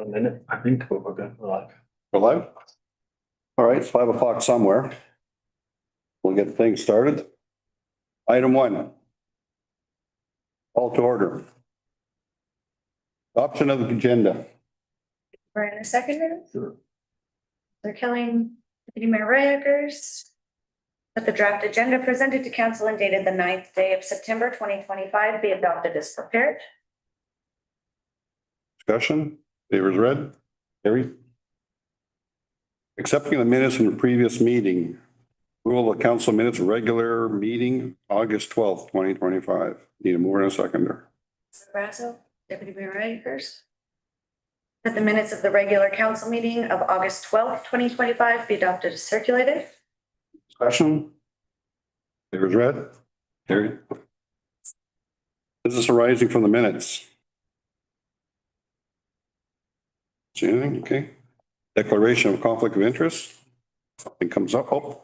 A minute, I think we're good. Like, We're live? All right, it's 5 o'clock somewhere. We'll get things started. Item 1. Call to order. Adoption of the agenda. Brian, a second. Sure. They're killing Deputy Mayor Riakers. That the draft agenda presented to council and dated the 9th day of September 2025 be adopted as prepared. Discussion. Favors read. Carried. Accepting the minutes from the previous meeting. Rule of council minutes, regular meeting, August 12th, 2025. Need a mover and a seconder. Brazo, Deputy Mayor Riakers. That the minutes of the regular council meeting of August 12th, 2025 be adopted as circulated. Discussion. Favors read. Carried. Business arising from the minutes. See anything? Okay. Declaration of conflict of interest. Something comes up. Oh,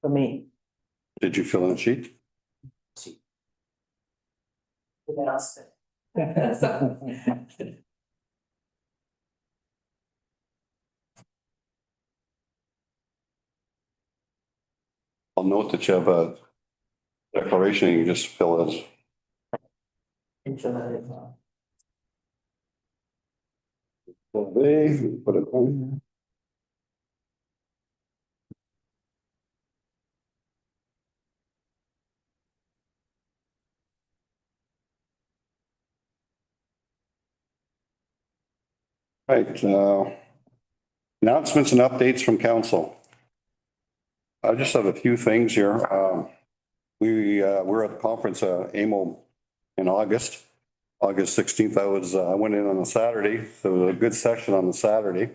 For me. did you fill in a sheet? I'll note that you have a declaration. You just fill as. They put it on. Right, announcements and updates from council. I just have a few things here. We're at the conference, AMO in August 16th. I went in on a Saturday, so it was a good session on the Saturday.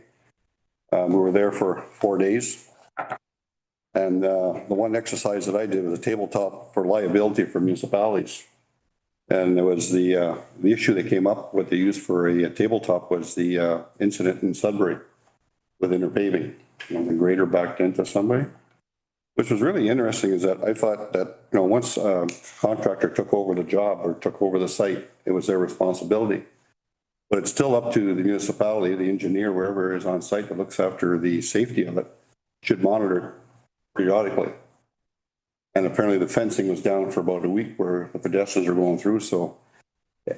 We were there for 4 days. And the one exercise that I did was a tabletop for liability for municipalities. And there was the issue that came up, what they used for a tabletop was the incident in Sudbury with interpaving. When the grader backed into somebody. Which was really interesting is that I thought that, once a contractor took over the job or took over the site, it was their responsibility. But it's still up to the municipality, the engineer, wherever is on site that looks after the safety of it, should monitor periodically. And apparently the fencing was down for about a week where the pedestrians are going through. So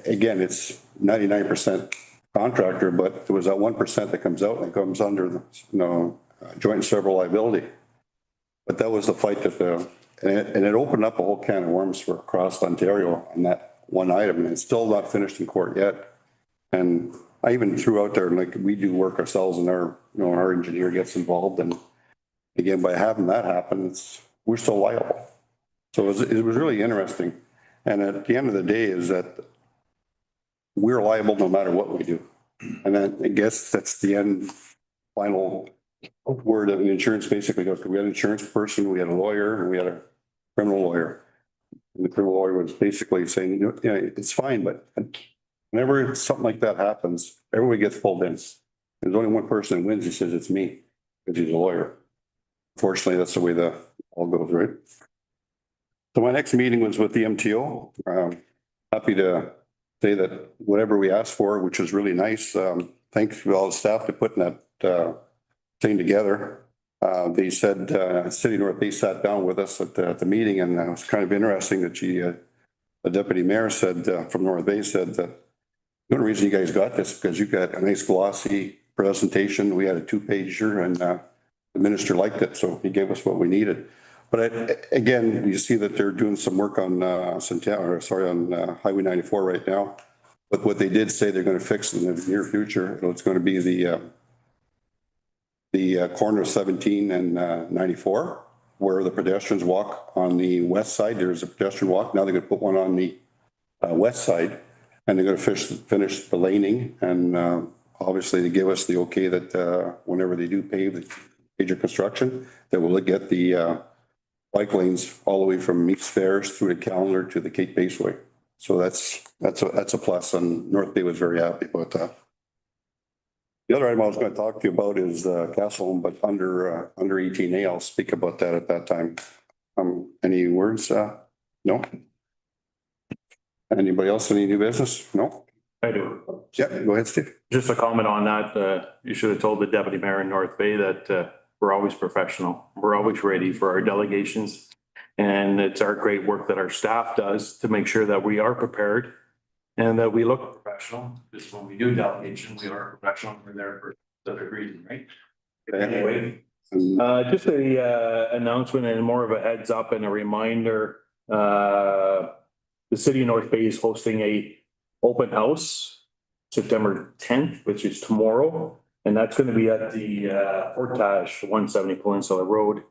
again, it's 99% contractor, but there was that 1% that comes out and it comes under the joint and several liability. But that was the fight that and it opened up a whole can of worms for across Ontario on that one item. And it's still not finished in court yet. And I even threw out there, like, we do work ourselves and our engineer gets involved. And again, by having that happen, we're still liable. So it was really interesting. And at the end of the day is that we're liable no matter what we do. And then I guess that's the end final word of the insurance basically goes. We had an insurance person, we had a lawyer, and we had a criminal lawyer. And the criminal lawyer was basically saying, it's fine, but whenever something like that happens, everybody gets pulled in. There's only one person that wins. He says it's me because he's a lawyer. Unfortunately, that's the way the all goes, right? So my next meeting was with the MTO. Happy to say that whatever we asked for, which was really nice. Thanks to all the staff for putting that thing together. They said City North Bay sat down with us at the meeting, and it was kind of interesting that the deputy mayor said from North Bay said that the only reason you guys got this because you got a nice glossy presentation. We had a 2-pager, and the minister liked it, so he gave us what we needed. But again, you see that they're doing some work on Highway 94 right now. But what they did say they're going to fix in the near future, it's going to be the corner of 17 and 94, where the pedestrians walk on the west side. There's a pedestrian walk. Now they're going to put one on the west side, and they're going to finish the laning. And obviously, they give us the okay that whenever they do pave the major construction, that we'll get the bike lanes all the way from Meeks Ferris through to Callender to the Cape Baseway. So that's a plus, and North Bay was very happy about that. The other item I was going to talk to you about is Castle Home, but under 18A. I'll speak about that at that time. Any words? No. Anybody else? Any new business? No. I do. Yep, go ahead, Steve. Just a comment on that. You should have told the deputy mayor in North Bay that we're always professional. We're always ready for our delegations. And it's our great work that our staff does to make sure that we are prepared and that we look professional. Because when we do delegation, we are professional. We're there for the reason, right? Anyway, just a announcement and more of a heads up and a reminder. The city of North Bay is hosting a open house September 10th, which is tomorrow. And that's going to be at the Portage 170 Peninsula Road.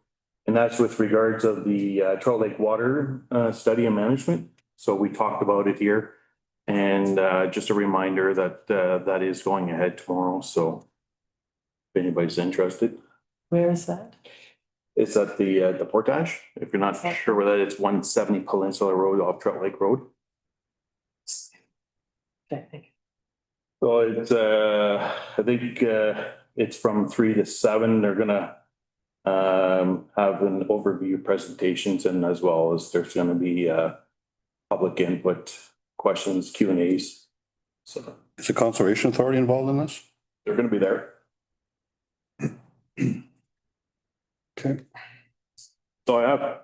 And that's with regards of the Trout Lake Water Study and Management. So we talked about it here. And just a reminder that that is going ahead tomorrow. So if anybody's interested. Where is that? It's at the Portage. If you're not sure where that is, 170 Peninsula Road off Trout Lake Road. Okay, thank you. So it's I think it's from 3 to 7. They're gonna have an overview presentations, and as well as there's gonna be public input, questions, Q&As. So Is the Conservation Authority involved in this? they're gonna be there. Okay, So I have.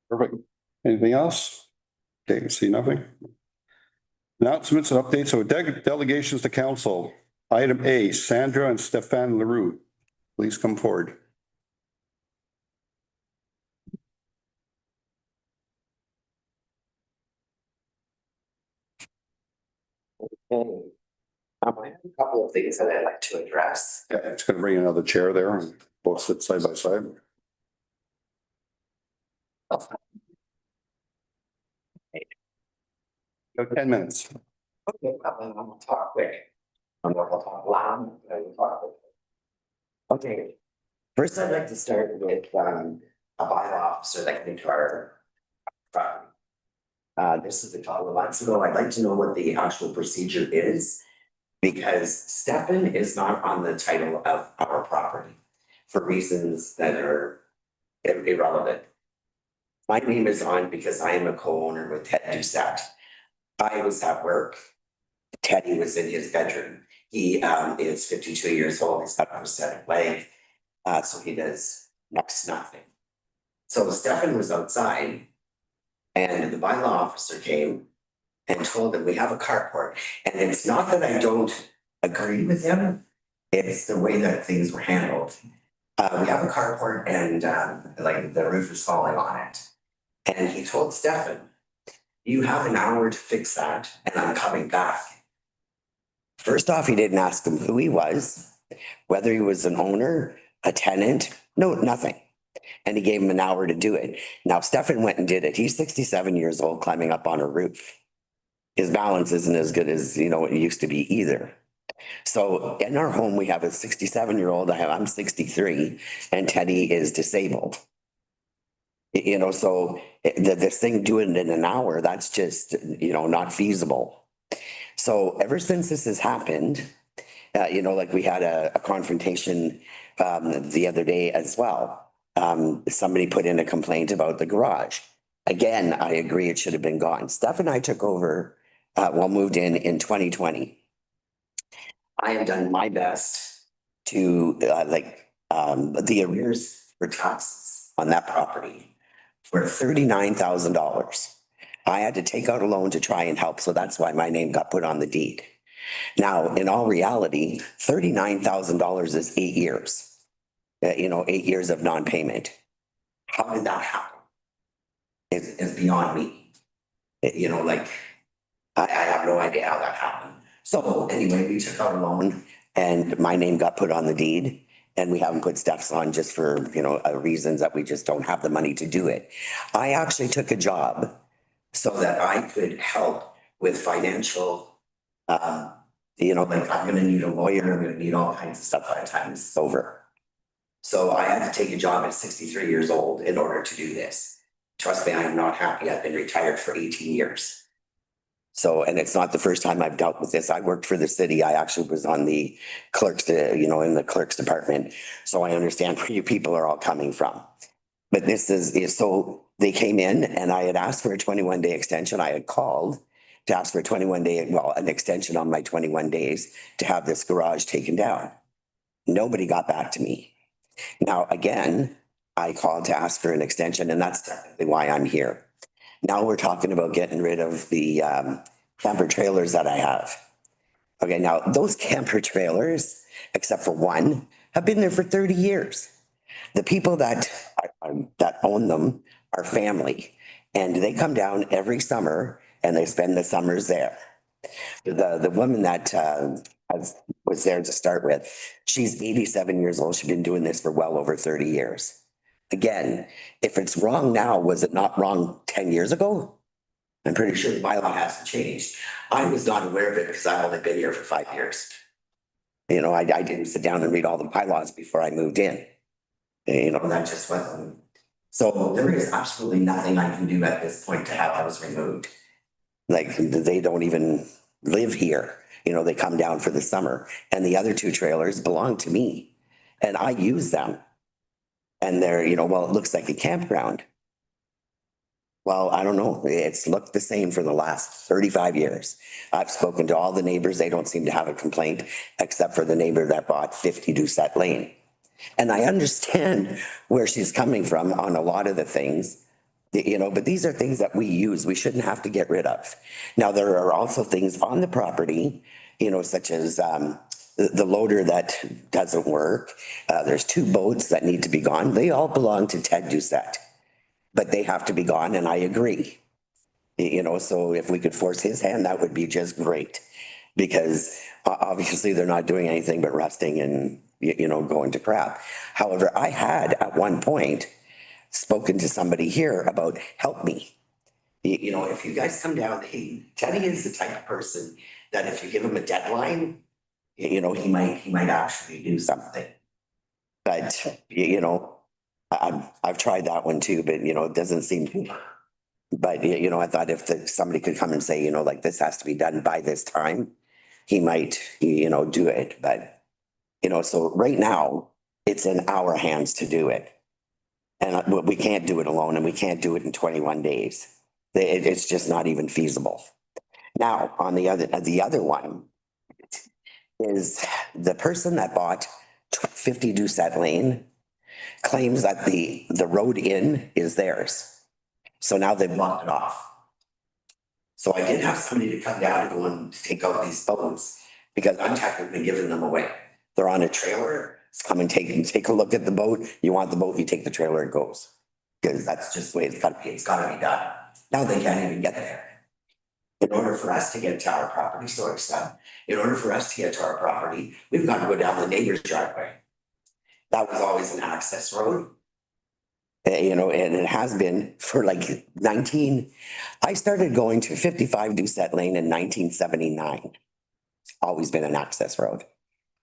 perfect. Anything else? Okay, see nothing. Announcements and updates. So delegations to council. Item A, Sandra and Stefan Leroux. Please come forward. Okay. I have a couple of things that I'd like to address. Yeah, it's gonna bring another chair there and both sit side by side. You have 10 minutes. Okay, I'm gonna talk quick. I'm not gonna talk loud, I will talk quick. Okay, first I'd like to start with a bylaw officer that came to our property. This is a couple of months ago. I'd like to know what the actual procedure is. Because Stefan is not on the title of our property for reasons that are irrelevant. My name is on because I am a co-owner with Ted Doucette. I was at work. Teddy was in his bedroom. He is 52 years old. He's got a prosthetic leg. So he does next to nothing. So Stefan was outside and the bylaw officer came and told him we have a carport. And it's not that I don't agree with him. It's the way that things were handled. We have a carport and like the roof is falling on it. And he told Stefan, you have an hour to fix that and I'm coming back. First off, he didn't ask him who he was, whether he was an owner, a tenant, no, nothing. And he gave him an hour to do it. Now Stefan went and did it. He's 67 years old climbing up on a roof. His balance isn't as good as, you know, it used to be either. So in our home, we have a 67-year-old, I'm 63, and Teddy is disabled. You know, so this thing doing it in an hour, that's just, you know, not feasible. So ever since this has happened, you know, like we had a confrontation the other day as well. Somebody put in a complaint about the garage. Again, I agree it should have been gone. Steph and I took over, moved in 2020. I have done my best to the arrears for taxes on that property were $39,000. I had to take out a loan to try and help, so that's why my name got put on the deed. Now, in all reality, $39,000 is 8 years. 8 years of non-payment. How did that happen? Is beyond me. I have no idea how that happened. So anyway, we took out a loan and my name got put on the deed. And we haven't put Steph's on just for, reasons that we just don't have the money to do it. I actually took a job so that I could help with financial, I'm gonna need a lawyer, I'm gonna need all kinds of stuff by the time this is over. So I had to take a job at 63 years old in order to do this. Trust me, I am not happy. I've been retired for 18 years. So, and it's not the first time I've dealt with this. I worked for the city. I actually was on the clerks, in the clerks department. So I understand where you people are all coming from. But this is, so they came in and I had asked for a 21-day extension. I had called to ask for a 21-day, well, an extension on my 21 days to have this garage taken down. Nobody got back to me. Now, again, I called to ask for an extension, and that's technically why I'm here. Now we're talking about getting rid of the camper trailers that I have. Okay, now those camper trailers, except for one, have been there for 30 years. The people that that own them are family, and they come down every summer and they spend the summers there. The woman that was there to start with, she's 87 years old. She's been doing this for well over 30 years. Again, if it's wrong now, was it not wrong 10 years ago? I'm pretty sure the bylaw hasn't changed. I was not aware of it because I've only been here for 5 years. You know, I didn't sit down and read all the bylaws before I moved in. You know, that just wasn't. So there is absolutely nothing I can do at this point to have those removed. Like, they don't even live here. You know, they come down for the summer, and the other two trailers belong to me and I use them. And they're, you know, well, it looks like a campground. Well, I don't know. It's looked the same for the last 35 years. I've spoken to all the neighbors. They don't seem to have a complaint, except for the neighbor that bought 50 Doucette Lane. And I understand where she's coming from on a lot of the things, you know, but these are things that we use. We shouldn't have to get rid of. Now, there are also things on the property, you know, such as the loader that doesn't work. There's two boats that need to be gone. They all belong to Ted Doucette, but they have to be gone, and I agree. You know, so if we could force his hand, that would be just great. Because obviously they're not doing anything but rusting and, you know, going to crap. However, I had at one point spoken to somebody here about help me. You know, if you guys come down, Teddy is the type of person that if you give him a deadline, you know, he might actually do something. But, you know, I've tried that one too, but you know, it doesn't seem to. But, you know, I thought if somebody could come and say, you know, like this has to be done by this time, he might, you know, do it. But, you know, so right now it's in our hands to do it. And we can't do it alone, and we can't do it in 21 days. It's just not even feasible. Now, on the other one is the person that bought 50 Doucette Lane claims that the road in is theirs. So now they've blocked it off. So I did have somebody to come down and go and take out these boats because I'm technically giving them away. They're on a trailer. Come and take a look at the boat. You want the boat, you take the trailer, it goes. Because that's just the way it's gotta be. It's gotta be done. Now they can't even get there. In order for us to get to our property, sorry, stuff. In order for us to get to our property, we've got to go down the neighbor's driveway. That was always an access road. You know, and it has been for like I started going to 55 Doucette Lane in 1979. It's always been an access road.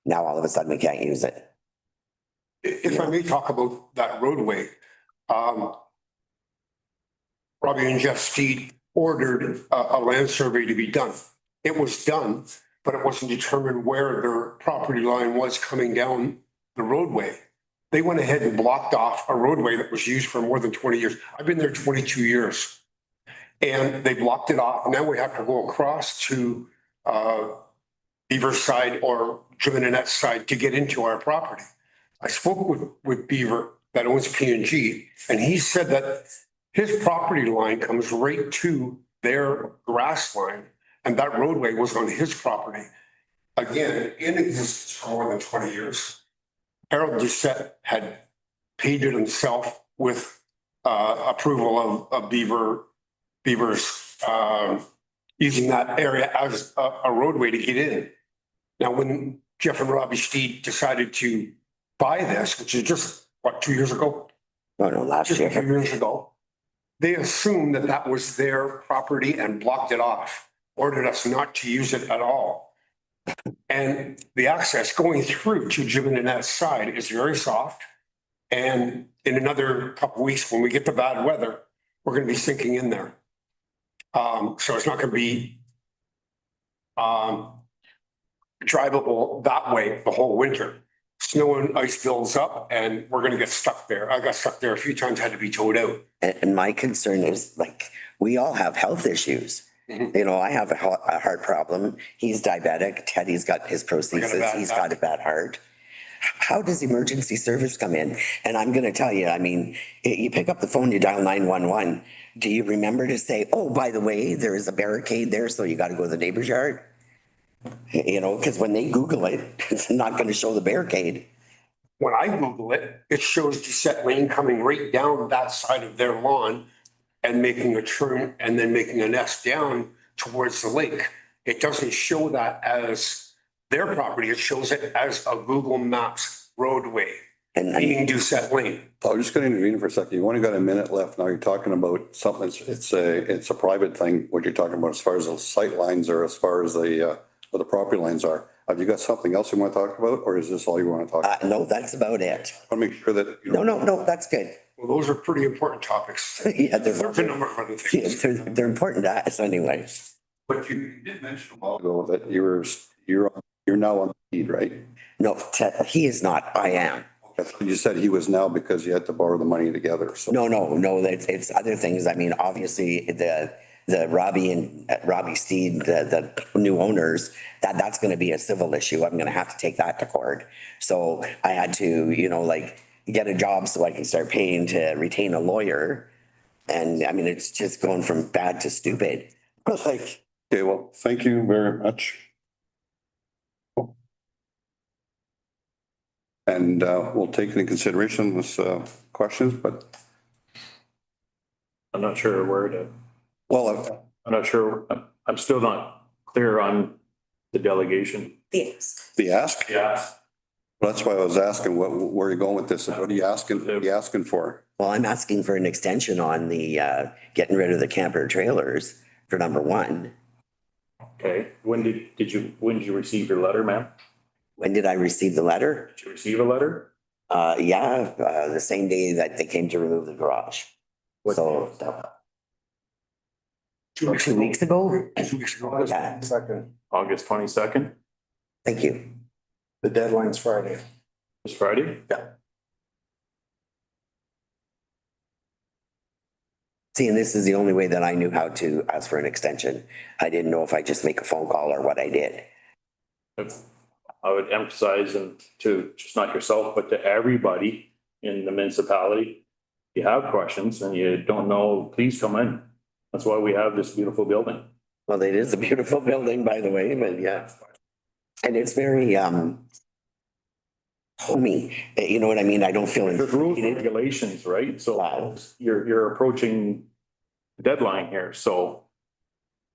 Now all of a sudden we can't use it. If I may talk about that roadway, Robbie and Jeff Steed ordered a land survey to be done. It was done, but it wasn't determined where their property line was coming down the roadway. They went ahead and blocked off a roadway that was used for more than 20 years. I've been there 22 years. And they blocked it off. Now we have to go across to Beaver's side or Jim and Annette's side to get into our property. I spoke with Beaver that owns P&G, and he said that his property line comes right to their grass line, and that roadway was on his property. Again, in existence for more than 20 years. Harold Doucette had paid it himself with approval of Beaver's using that area as a roadway to get in. Now, when Jeff and Robbie Steed decided to buy this, which is just, what, 2 years ago? No, last Just a few year. years ago, they assumed that that was their property and blocked it off, ordered us not to use it at all. And the access going through to Jim and Annette's side is very soft. And in another couple of weeks, when we get the bad weather, we're going to be sinking in there. So it's not going to be drivable that way the whole winter. Snow and ice builds up and we're going to get stuck there. I got stuck there a few times, had to be towed out. And my concern is, like, we all have health issues. You know, I have a heart problem. He's diabetic. Teddy's got his prosthesis. bad He's back. got a bad heart. How does emergency service come in? And I'm gonna tell you, I mean, you pick up the phone, you dial 911. Do you remember to say, oh, by the way, there is a barricade there, so you gotta go to the neighbor's yard? You know, because when they Google it, it's not gonna show the barricade. When I Google it, it shows Doucette Lane coming right down that side of their lawn and making a turn and then making an S down towards the lake. It doesn't show that as their property. It shows it as a Google Maps roadway, And being Doucette Lane. I'm just going to intervene for a second. You only got a minute left. Now you're talking about something, it's a private thing, what you're talking about as far as the sight lines or as far as where the property lines are. Have you got something else you want to talk about, or is this all you want to talk about? no, that's about it. I want to make sure that, you know. No, that's good. Well, those are pretty important topics. Yeah, There's a number of other yeah, things. they're important to us anyway. But you did mention a while ago that you're now on the feed, right? No, he is not. I am. You said he was now because you had to borrow the money together, so. No, it's other things. I mean, obviously, the Robbie and Robbie Steed, the new owners, that's gonna be a civil issue. I'm gonna have to take that to court. So I had to, you know, like, get a job so I can start paying to retain a lawyer. And I mean, it's just going from bad to stupid. Like, Okay, well, thank you very much. And we'll take into consideration this questions, but, I'm not sure where to, well, I'm not sure, I'm still not clear on the delegation. Yes. the ask, Yeah. that's why I was asking, where are you going with this? What are you asking for? well, I'm asking for an extension on the getting rid of the camper trailers for number one. Okay, when did you receive your letter, ma'am? When did I receive the letter? Did you receive a letter? The same day that they came to remove the garage. What- So, 2 weeks ago? 2 weeks ago. Yeah, Second, August 22nd, thank you. the deadline's Friday. this Friday? See, and this is the only way that I knew how to ask for an extension. I didn't know if I just make a phone call or what I did. I would emphasize and to just not yourself, but to everybody in the municipality. If you have questions and you don't know, please come in. That's why we have this beautiful building. Well, it is a beautiful building, by the way, but yeah. And it's very, homey, you know what I mean? I don't feel. There's rules and regulations, right? So Wow. you're approaching the deadline here, so.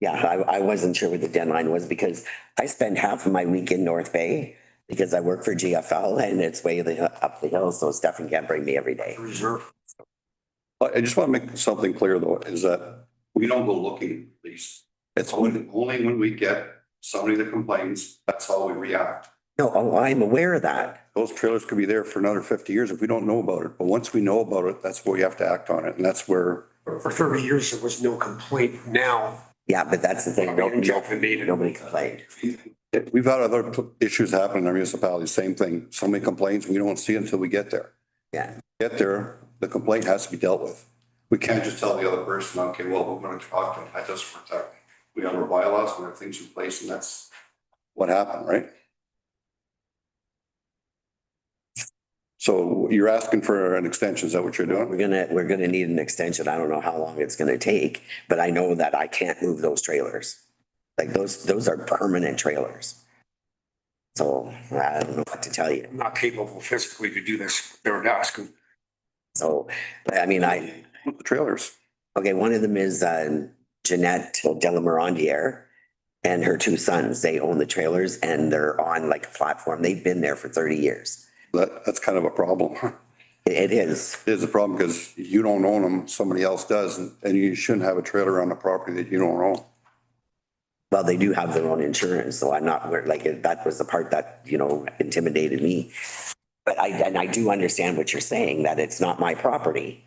Yeah, I wasn't sure what the deadline was because I spend half of my week in North Bay because I work for GFL and it's way up the hill, so Stefan can't bring me every day. Reserve. I just want to make something clear though, is that we don't go looking, please. It's only when we get somebody that complains, that's how we react. No, I'm aware of that. Those trailers could be there for another 50 years if we don't know about it. But once we know about it, that's where we have to act on it. And that's where, For 30 years, there was no complaint. Now, Yeah, but that's the thing. Nobody Nobody complained. we've had other issues happen in our municipality, same thing. Somebody complains, we don't see it until we get there. Yeah. Get there, the complaint has to be dealt with. We can't just tell the other person, okay, well, we're going to talk to them. That doesn't protect. We have our bylaws, we have things in place, and that's what happened, right? So you're asking for an extension, is that what you're doing? We're gonna need an extension. I don't know how long it's gonna take, but I know that I can't move those trailers. Like those are permanent trailers. So I don't know what to tell you. I'm not capable physically to do this. They're asking. So, I mean, The trailers. okay, one of them is Jeanette Delamorandiere and her two sons. They own the trailers and they're on like a platform. They've been there for 30 years. That's kind of a problem. It is. It is a problem because you don't own them, somebody else does, and you shouldn't have a trailer on a property that you don't own. Well, they do have their own insurance, so I'm not like, that was the part that, you know, intimidated me. But I do understand what you're saying, that it's not my property,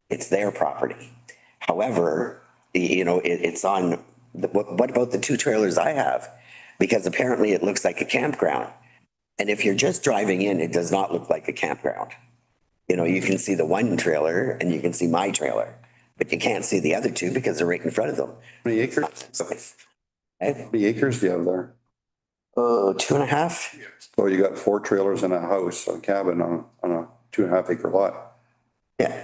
it's their property. However, you know, it's on, what about the two trailers I have? Because apparently it looks like a campground. And if you're just driving in, it does not look like a campground. You know, you can see the one trailer and you can see my trailer. But you can't see the other two because they're right in front of them. How many acres? So, How many acres do you have there? 2.5. So you got 4 trailers and a house, a cabin on a 2.5 acre lot. Yeah.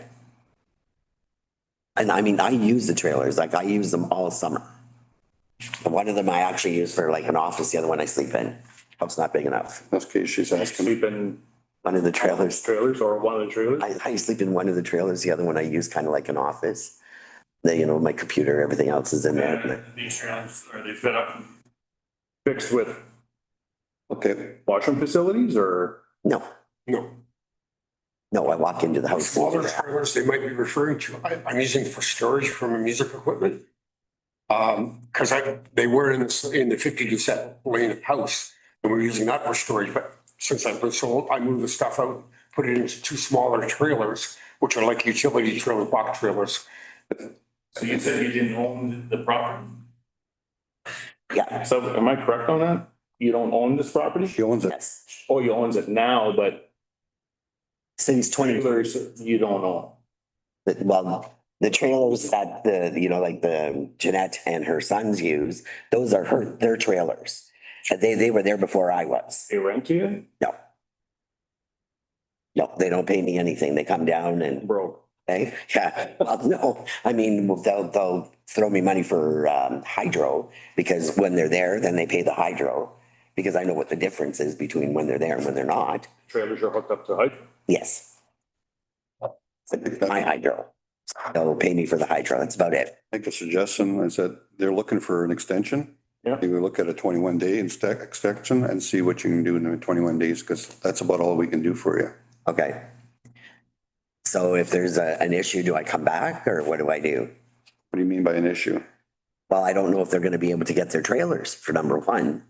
And I mean, I use the trailers, like I use them all summer. And one of them I actually use for like an office, the other one I sleep in. House not big enough. That's the case she's asking. Sleep in One of the trailers, trailers or one of the trailers? I sleep in one of the trailers, the other one I use kind of like an office. You know, my computer, everything else is in there. These trailers, are they fit up, fixed with Okay, washroom facilities or? No, No. no, I walk into the house. Smaller trailers they might be referring to, I'm using for storage for my music equipment. Because they were in the 52 lane house and we're using that for storage, but since I've been sold, I moved the stuff out, put it into 2 smaller trailers, which are like utility trailer, box trailers. So you said you didn't own the property? Yeah, So am I correct on that? You don't own this property? she owns it. yes. Oh, you owns it now, but Since 20, trailers you don't own. well, the trailers that like the Jeanette and her sons use, those are their trailers. And they were there before I was. They rent to you? No. No, they don't pay me anything. They come down and, Broke. hey, yeah, well, no, I mean, they'll throw me money for hydro because when they're there, then they pay the hydro. Because I know what the difference is between when they're there and when they're not. Trailers are hooked up to height. Yes. My hydro. They'll pay me for the hydro. That's about it. Make a suggestion. I said, they're looking for an extension. Yeah. Maybe we look at a 21-day extension and see what you can do in the 21 days, because that's about all we can do for you. Okay. So if there's an issue, do I come back or what do I do? What do you mean by an issue? Well, I don't know if they're going to be able to get their trailers for number one.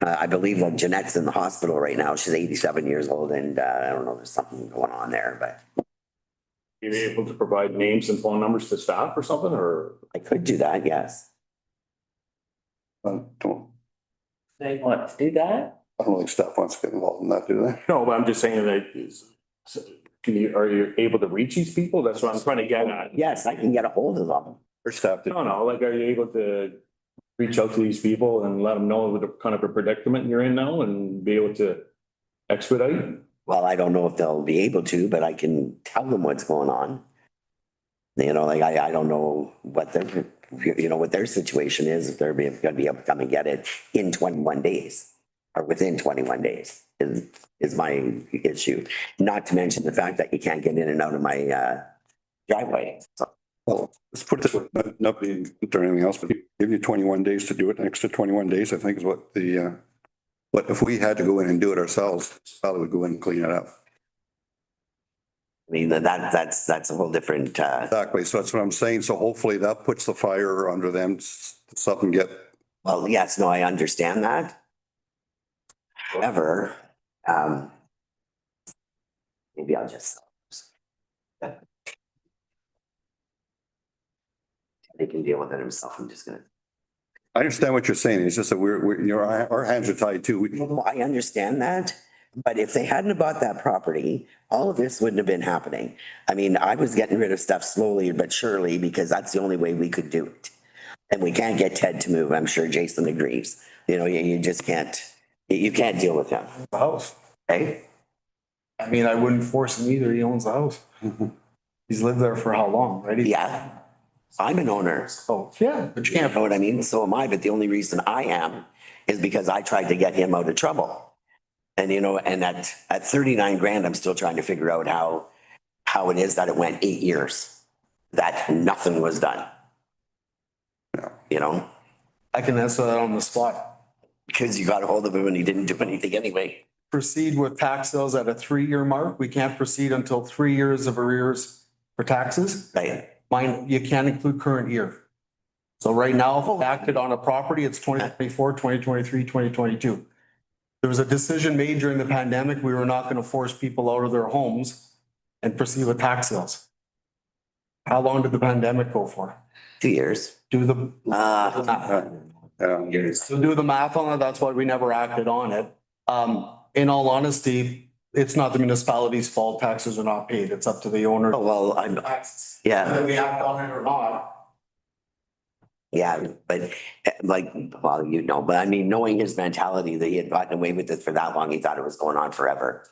I believe Jeanette's in the hospital right now. She's 87 years old and I don't know, there's something going on there, but You be able to provide names and phone numbers to staff or something, or? I could do that, yes. Don't, They want to do that? I don't think staff wants to get involved in that, do they? No, but I'm just saying that are you able to reach these people? That's what I'm trying to get at. Yes, I can get a hold of them. Or staff did. No, like, are you able to reach out to these people and let them know what kind of a predicament you're in now and be able to expedite? Well, I don't know if they'll be able to, but I can tell them what's going on. You know, like I don't know what what their situation is, if they're going to be able to come and get it in 21 days or within 21 days is my issue. Not to mention the fact that you can't get in and out of my driveway. So, Well, let's put this, not being, or anything else, but give you 21 days to do it. An extra 21 days, I think is what but if we had to go in and do it ourselves, probably would go in and clean it up. I mean, that's a whole different, Exactly. So that's what I'm saying. So hopefully that puts the fire under them, something get, well, yes, no, I understand that. However, maybe I'll just. They can deal with it himself. I'm just gonna. I understand what you're saying. It's just that our hands are tied too. Well, I understand that, but if they hadn't bought that property, all of this wouldn't have been happening. I mean, I was getting rid of stuff slowly but surely because that's the only way we could do it. And we can't get Ted to move. I'm sure Jason agrees. You know, you just can't, you can't deal with him. The house. Okay? I mean, I wouldn't force him either. He owns the house. He's lived there for how long, right? Yeah. I'm an owner. Oh, yeah, but you You can't. know what I mean? So am I, but the only reason I am is because I tried to get him out of trouble. And and at 39 grand, I'm still trying to figure out how it is that it went 8 years, that nothing was done. You know, I can answer that on the spot. because you got a hold of him and he didn't do anything anyway. Proceed with tax sales at a 3-year mark. We can't proceed until 3 years of arrears for taxes. Right? Mine, you can't include current year. So right now, if acted on a property, it's 2024, 2023, 2022. There was a decision made during the pandemic. We were not going to force people out of their homes and proceed with tax sales. How long did the pandemic go for? 2 years. Do the, Years. so do the math on it. That's why we never acted on it. In all honesty, it's not the municipality's fault. Taxes are not paid. It's up to the owner. Oh, well, yeah. Whether we act on it or not. Yeah, but like, well, you know, but I mean, knowing his mentality that he had gotten away with it for that long, he thought it was going on forever.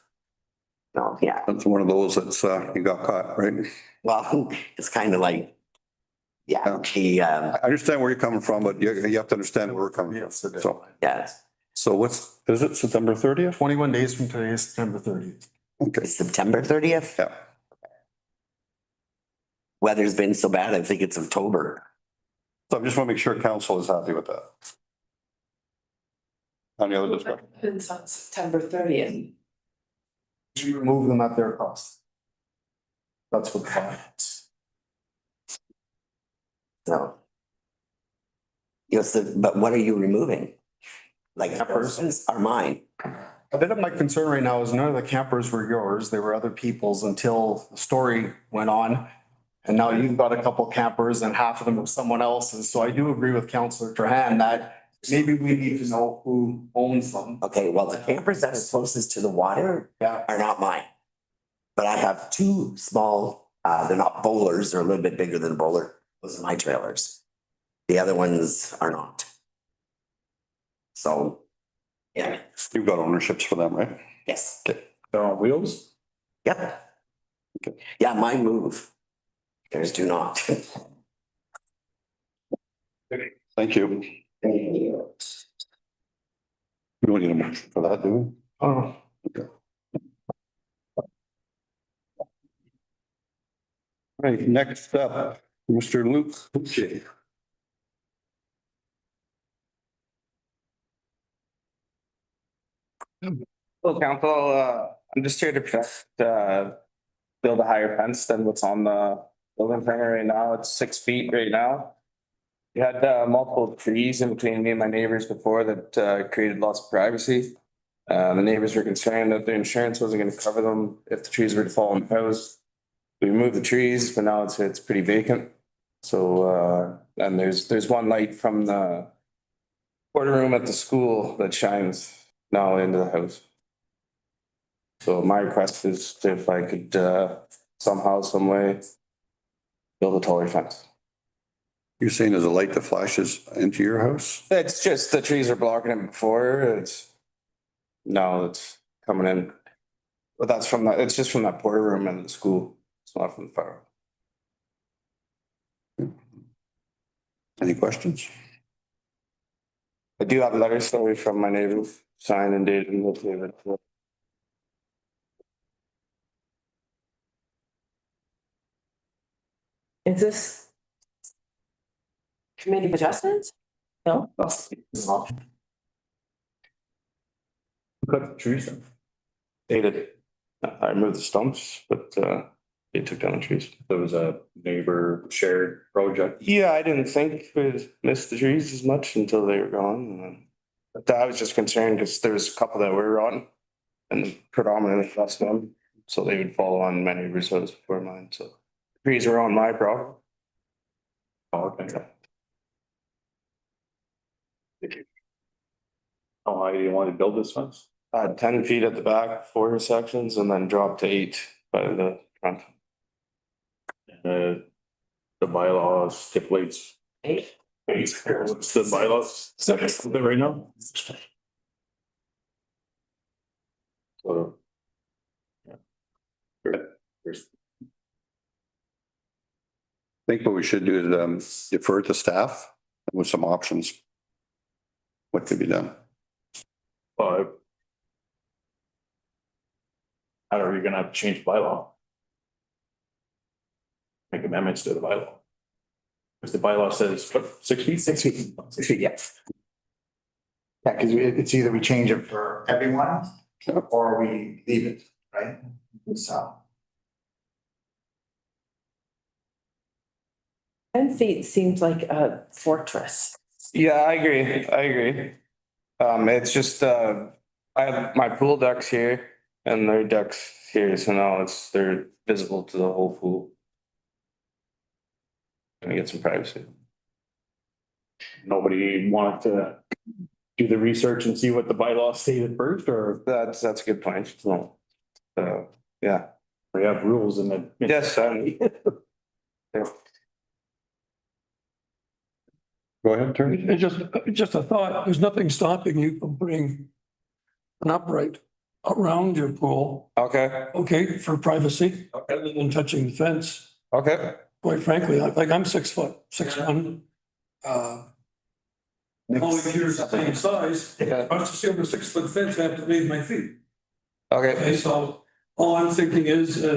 No, yeah, That's one of those that's, you got caught, right? well, it's kind of like, yeah, he, I understand where you're coming from, but you have to understand where we're coming from. Yes, it is. yeah, So is it September 30th? 21 days from today is September 30th. Okay, it's September 30th. yeah. Weather's been so bad, I think it's October. So I just want to make sure council is happy with that. Any other discussion? It's on September 30th. You remove them at their cost. That's what the fine is. So. Yes, but what are you removing? Like, persons are mine. A bit of my concern right now is none of the campers were yours. They were other people's until the story went on. And now you've got a couple campers and half of them are someone else's. So I do agree with Councillor Trahan that maybe we need to know who owns them. Okay, well, the campers that are closest to the water Yeah. are not mine. But I have two small, they're not bowlers, they're a little bit bigger than a bowler. Those are my trailers. The other ones are not. So, yeah, You've got ownerships for them, right? yes, They're on wheels? yep. Okay. Yeah, mine move. Theirs do not. Thank you. We don't need a motion for that, do we? Oh, Right, next up, Mr. Luke Boucher. Well, council, I'm just here to protect, build a higher fence than what's on the building permit right now. It's 6 feet right now. We had, multiple trees in between me and my neighbors before that, created lots of privacy. The neighbors were concerned that the insurance wasn't gonna cover them if the trees were to fall in the house. We removed the trees, but now it's pretty vacant. So, and there's one light from the quarter room at the school that shines now into the house. So my request is if I could somehow, some way build a taller fence. You're saying there's a light that flashes into your house? It's just the trees are blocking it before, it's coming in. But that's from that, it's just from that porter room and the school, it's not from the fire. Any questions? I do have a letter story from my neighbor, signed and dated and hopefully it. Is this committee of adjustments? No? Cut the trees down. Dated. I removed the stumps, but they took down the trees. There was a neighbor shared project. Yeah, I didn't think we'd miss the trees as much until they were gone. And then, but I was just concerned because there was a couple that were rotten and predominantly less one. So they would fall on my neighbor's house before mine. So trees were on my property. Oh, okay. How high do you want to build this fence? 10 feet at the back, 4 sections, and then drop to 8 by the front. The bylaws stipulates. Eight. What's the bylaws? Right now? So. Yeah. There's I think what we should do is defer to staff with some options. What could be done? I don't know, you're gonna have to change the bylaw. Make amendments to the bylaw. Because the bylaw says, what, 6 feet? 6 feet, 6 feet, yeah. Yeah, because it's either we change it for everyone or we leave it, right? So. 10 feet seems like a fortress. Yeah, I agree. It's just, I have my pool decks here and their decks here, so now they're visible to the whole pool. Gonna get some privacy. Nobody wanted to do the research and see what the bylaw stated first, or? That's a good point. No. Yeah, We have rules in the. yes, Go ahead, Terry. It's just a thought. There's nothing stopping you from putting an upright around your pool, okay, okay, for privacy, rather than touching the fence. okay. Quite frankly, like I'm 6', 6'1". All the gears the same size. Yeah. I was to see over a 6-foot fence, I have to leave my feet. Okay, Okay, so all I'm thinking is, I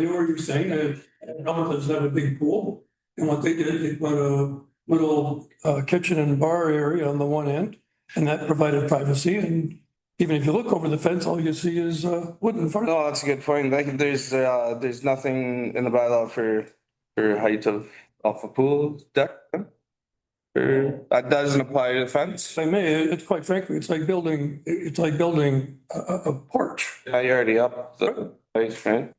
know what you're saying, Hamilton's have a big pool. And what they did, they put a little kitchen and bar area on the one end, and that provided privacy. And even if you look over the fence, all you see is wood in front of it. no, that's a good point. Like, there's nothing in the bylaw for height of a pool deck. That doesn't apply to the fence. If I may, it's quite frankly, it's like building a porch. Yeah, you're already up the place, right?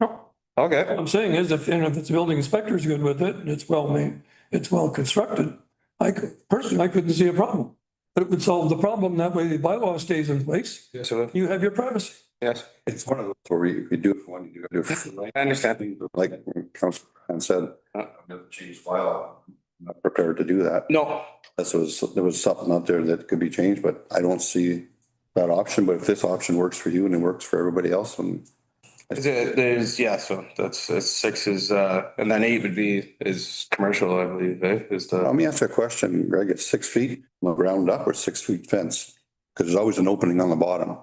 Okay, What I'm saying is if it's building inspector's good with it and it's well made, it's well constructed, personally, I couldn't see a problem. But it would solve the problem. That way the bylaw stays in place. yes, sir. You have your privacy. Yes, It's one of those where we do it for one, you do it for the I understand. like Councilor Khan said, I'm gonna change bylaw. I'm not prepared to do that. No, There was something out there that could be changed, but I don't see that option. But if this option works for you and it works for everybody else, then so that's 6 is, and then 8 would be is commercial, I believe, eh, is let the, me ask you a question, Greg. It's 6 feet from the ground up or 6 feet fence? Because there's always an opening on the bottom.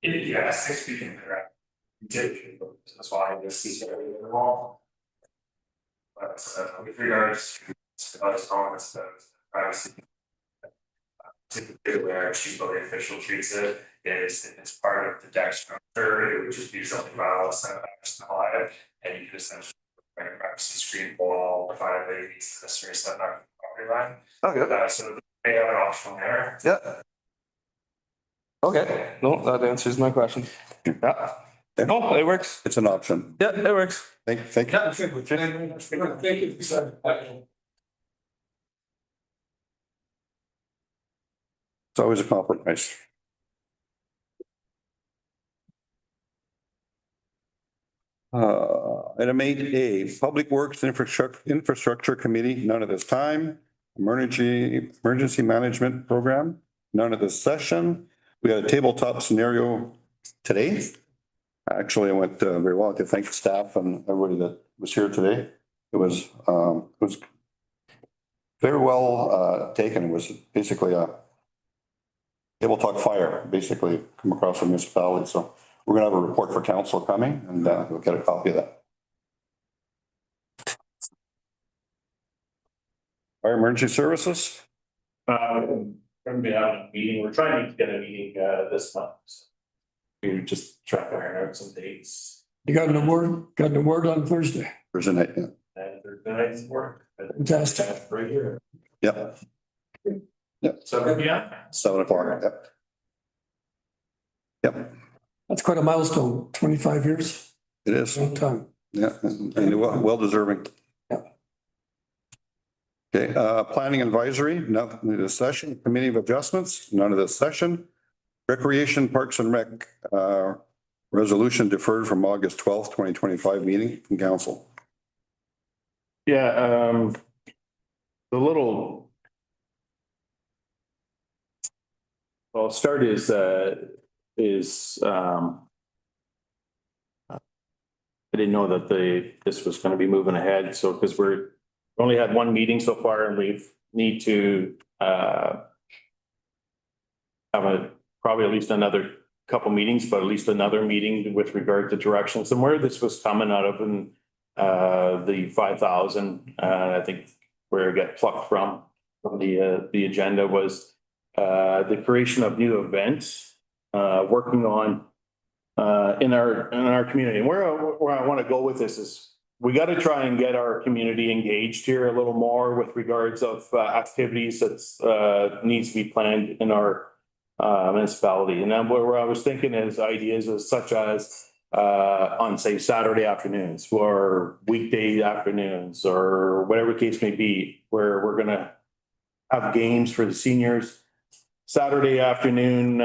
Yeah, 6 feet in there. That's why I just see everything in the wall. But with regards to as long as the privacy. Typically, where chief building official treats it is if it's part of the deck structure, it would just be something about setbacks and all that. And you could essentially bring a privacy screen wall, provide that it meets the necessary setback from the property line. okay, So they have an option there. yeah. Okay, no, that answers my question. Yeah, no, it works. It's an option. Yeah, it works. Thank you. Yeah, thank you. It's always a compromise. Item 8A, Public Works Infrastructure Committee, none at this time. Emergency Management Program, none at this session. We had a tabletop scenario today. Actually, it went very well. I have to thank the staff and everybody that was here today. It was very well taken. It was basically a tabletop fire, basically come across the municipality. So we're gonna have a report for council coming and we'll get a copy of that. Fire emergency services? We're gonna be having a meeting, we're trying to get a meeting this month. We just track our notes and dates You got an award on Thursday. Thursday night, yeah. and Thursday night's work. Fantastic. Right here. Yep, So, yeah. 7 o'clock, yep. Yep, That's quite a milestone, 25 years, it is, long time. yeah, and well deserving. Yeah. Okay, planning advisory, nothing in this session. Committee of adjustments, none of this session. Recreation, Parks and Rec, resolution deferred from August 12th, 2025 meeting from council. Yeah, the little. Well, start is I didn't know that this was gonna be moving ahead, so, because we only had one meeting so far and we need to, have probably at least another couple meetings, but at least another meeting with regard to directions and where this was coming out of and, the 5,000, I think where it got plucked from the agenda was, the creation of new events, working on, in our community. And where I want to go with this is we got to try and get our community engaged here a little more with regards of activities that's needs to be planned in our municipality. And then where I was thinking is ideas as such as on say Saturday afternoons or weekday afternoons or whatever the case may be, where we're gonna have games for the seniors. Saturday afternoon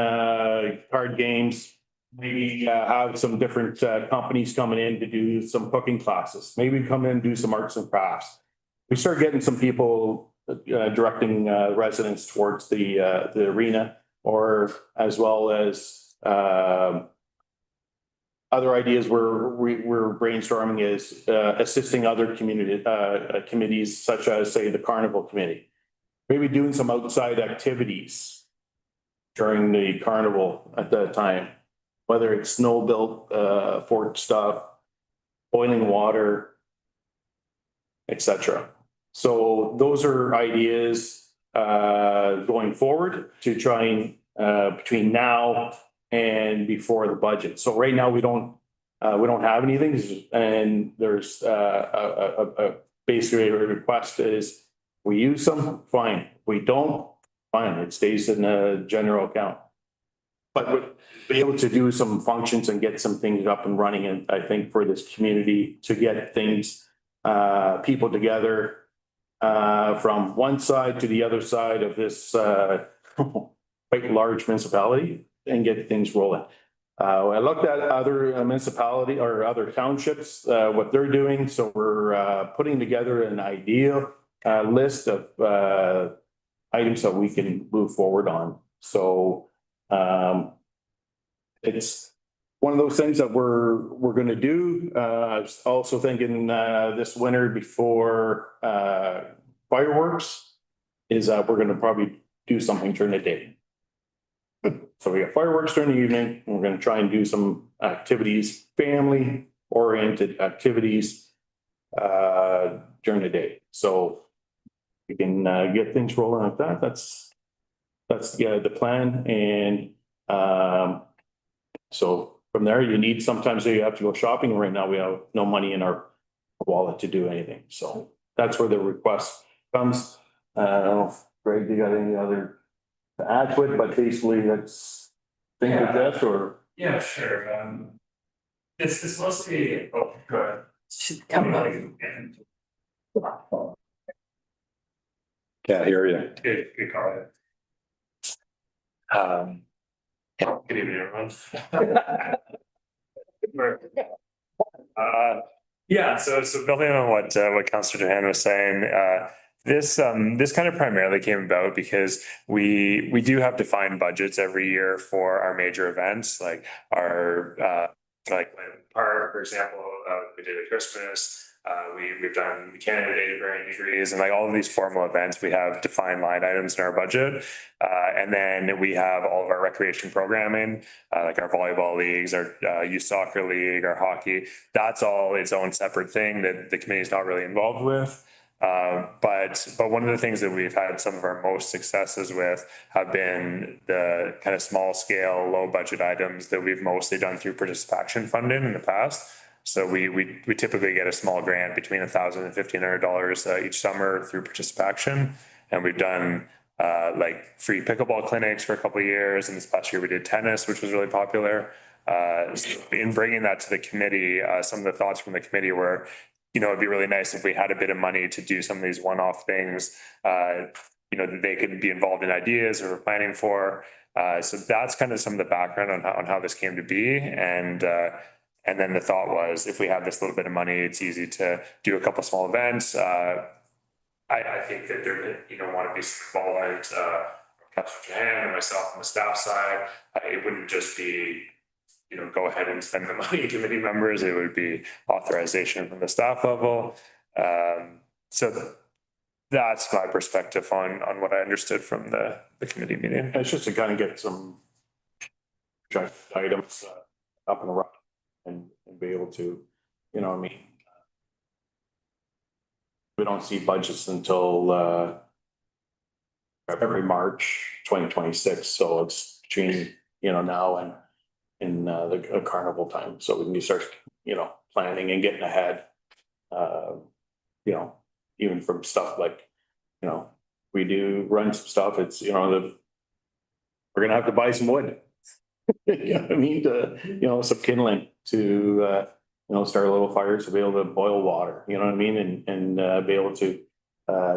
card games, maybe have some different companies coming in to do some cooking classes. Maybe come in and do some arts and crafts. We start getting some people directing residents towards the arena, or as well as other ideas we're brainstorming is assisting other community committees, such as, say, the Carnival Committee. Maybe doing some outside activities during the carnival at that time, whether it's snow built fort stuff, boiling water, etc. So those are ideas going forward to try and between now and before the budget. So right now we don't have anything, and there's basically a request is we use some, fine. We don't, fine. It stays in the general account. But we'll be able to do some functions and get some things up and running, and I think for this community to get things, people together from one side to the other side of this quite large municipality and get things rolling. I looked at other municipality or other townships, what they're doing. So we're putting together an ideal list of items that we can move forward on. So it's one of those things that we're going to do. I was also thinking this winter before fireworks is we're going to probably do something during the day. So we got fireworks during the evening. We're going to try and do some activities, family oriented activities during the day. So we can get things rolling like that. That's the plan. And so from there, sometimes you have to go shopping. Right now, we have no money in our wallet to do anything. So that's where the request comes. I don't know if Greg, you got any other to add to it, but basically that's think of that or. Yeah, sure. It's mostly, oh, go ahead. Should come up. Can't hear you. Good call. Good evening, everyone. Yeah, so building on what Councillor Johann was saying, this kind of primarily came about because we do have defined budgets every year for our major events, like our like Park, for example, we did at Christmas. We've done the Canada Day to varying degrees, and like all of these formal events, we have defined line items in our budget. And then we have all of our recreation programming, like our volleyball leagues, our youth soccer league, our hockey. That's all its own separate thing that the committee is not really involved with. But one of the things that we've had some of our most successes with have been the kind of small scale, low budget items that we've mostly done through participation funding in the past. So we typically get a small grant between $1,000 and $1,500 each summer through participation, and we've done like free pickleball clinics for a couple of years. And this past year we did tennis, which was really popular. So in bringing that to the committee, some of the thoughts from the committee were, it'd be really nice if we had a bit of money to do some of these one-off things, that they could be involved in ideas or planning for. So that's kind of some of the background on how this came to be. And then the thought was, if we have this little bit of money, it's easy to do a couple of small events. I think that there, want to be some involvement, Councillor Johann and myself on the staff side. It wouldn't just be, go ahead and spend the money, committee members. It would be authorization from the staff level. So that's my perspective on what I understood from the committee meeting. It's just to kind of get some items up and around and be able to, we don't see budgets until February, March 2026. So it's between, now and in the carnival time. So when you start, planning and getting ahead, even from stuff like, we do run some stuff. It's, we're going to have to buy some wood. You know what I mean? To, some kindling to, start a little fires to be able to boil water, you know what I mean? And be able to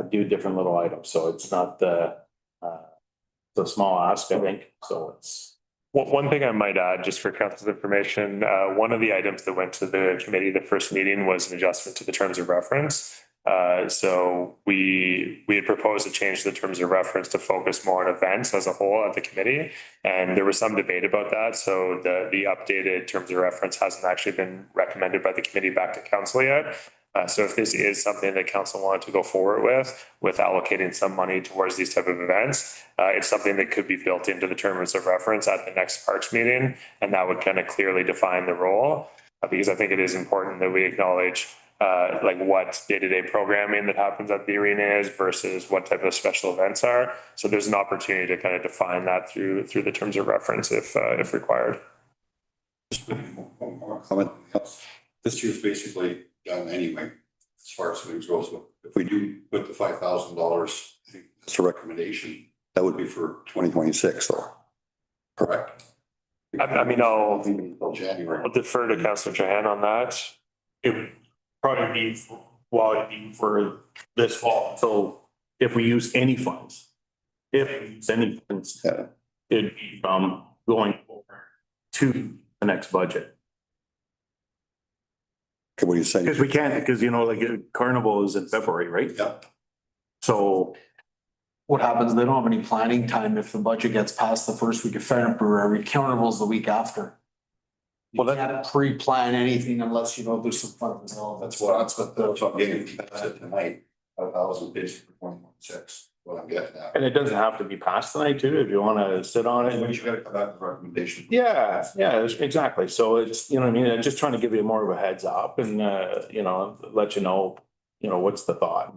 do different little items. So it's not it's a small ask, I think. So it's One thing I might add, just for council's information, one of the items that went to the committee, the first meeting, was an adjustment to the terms of reference. So we had proposed a change to the terms of reference to focus more on events as a whole at the committee. And there was some debate about that. So the updated terms of reference hasn't actually been recommended by the committee back to council yet. So if this is something that council wanted to go forward with allocating some money towards these type of events, it's something that could be built into the terms of reference at the next Parks meeting. And that would kind of clearly define the role, because I think it is important that we acknowledge like what day-to-day programming that happens at the arena is versus what type of special events are. So there's an opportunity to kind of define that through the terms of reference if required. One more comment. This year's basically done anyway, as far as things go. So if we do put the $5,000, it's a recommendation, that would be for 2026 though, correct? I mean, I'll January. defer to Councilor Trahan on that. It would probably be, well, it'd be for this fall. So if we use any funds, Yeah. it'd be going over to the next budget. Okay, what are you saying? Because we can't, because you know, like Carnival is in February, right? Yep. So What happens, they don't have any planning time if the budget gets passed the first week of February, Carnival's the week after. You Well, can't pre-plan anything unless you know there's some funds. That's what I'm getting at tonight, 5,000 bids for 2026, what I'm getting at. and it doesn't have to be passed tonight too, if you want to sit on it. But you gotta come back with recommendations. Yeah, exactly. So it's, you know what I mean? I'm just trying to give you more of a heads up and, you know, let you know, what's the thought.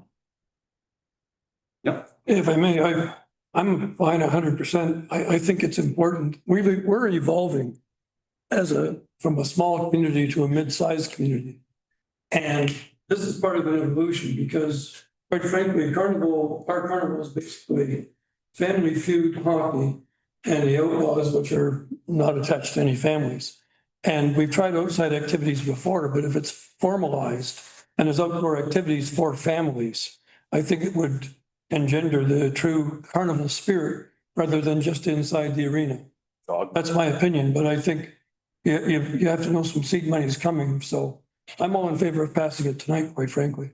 If I may, I'm fine 100%. I think it's important. We're evolving from a small community to a mid-sized community. And this is part of an evolution because quite frankly, our carnival is basically Family Feud hockey and the Outlaws, which are not attached to any families. And we've tried outside activities before, but if it's formalized and there's outdoor activities for families, I think it would engender the true carnival spirit rather than just inside the arena. That's my opinion, but I think you have to know some seed money is coming. So I'm all in favor of passing it tonight, quite frankly.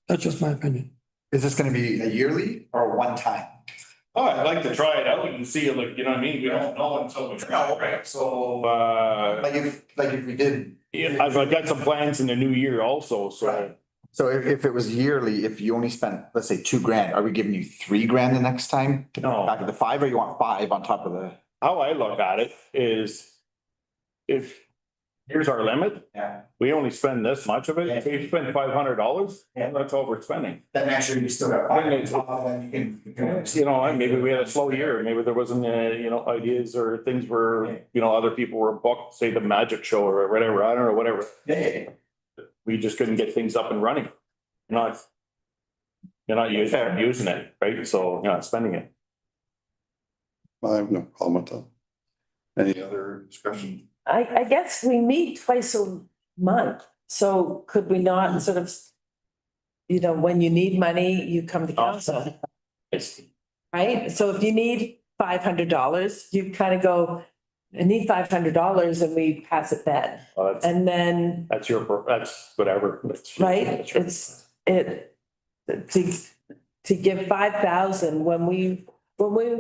That's just my opinion. Is this gonna be a yearly or one time? Oh, I'd like to try it out and see, like, you know what I mean? We don't know until we try, right? So, Like if we did. I've got some plans in the new year also, so. Right. So if it was yearly, if you only spent, let's say $2,000, are we giving you $3,000 the next time? No. Back to the 5, or you want 5 on top of the? How I look at it is if here's our limit, Yeah. we only spend this much of it. If we spend $500, Yeah. that's all we're spending. Then next year you still got Then 5, it's- then you can. You know, maybe we had a slow year, maybe there wasn't, ideas or things were, other people were booked, say the magic show or whatever, I don't know, whatever. Yeah. We just couldn't get things up and running. You're not using it, right? So you're not spending it. I have no comment on. Any other discussion? I guess we meet twice a month, so could we not sort of, when you need money, you come to council, right? So if you need $500, you kind of go, I need $500 and we pass it then. And then, That's whatever. right, to give 5,000 when we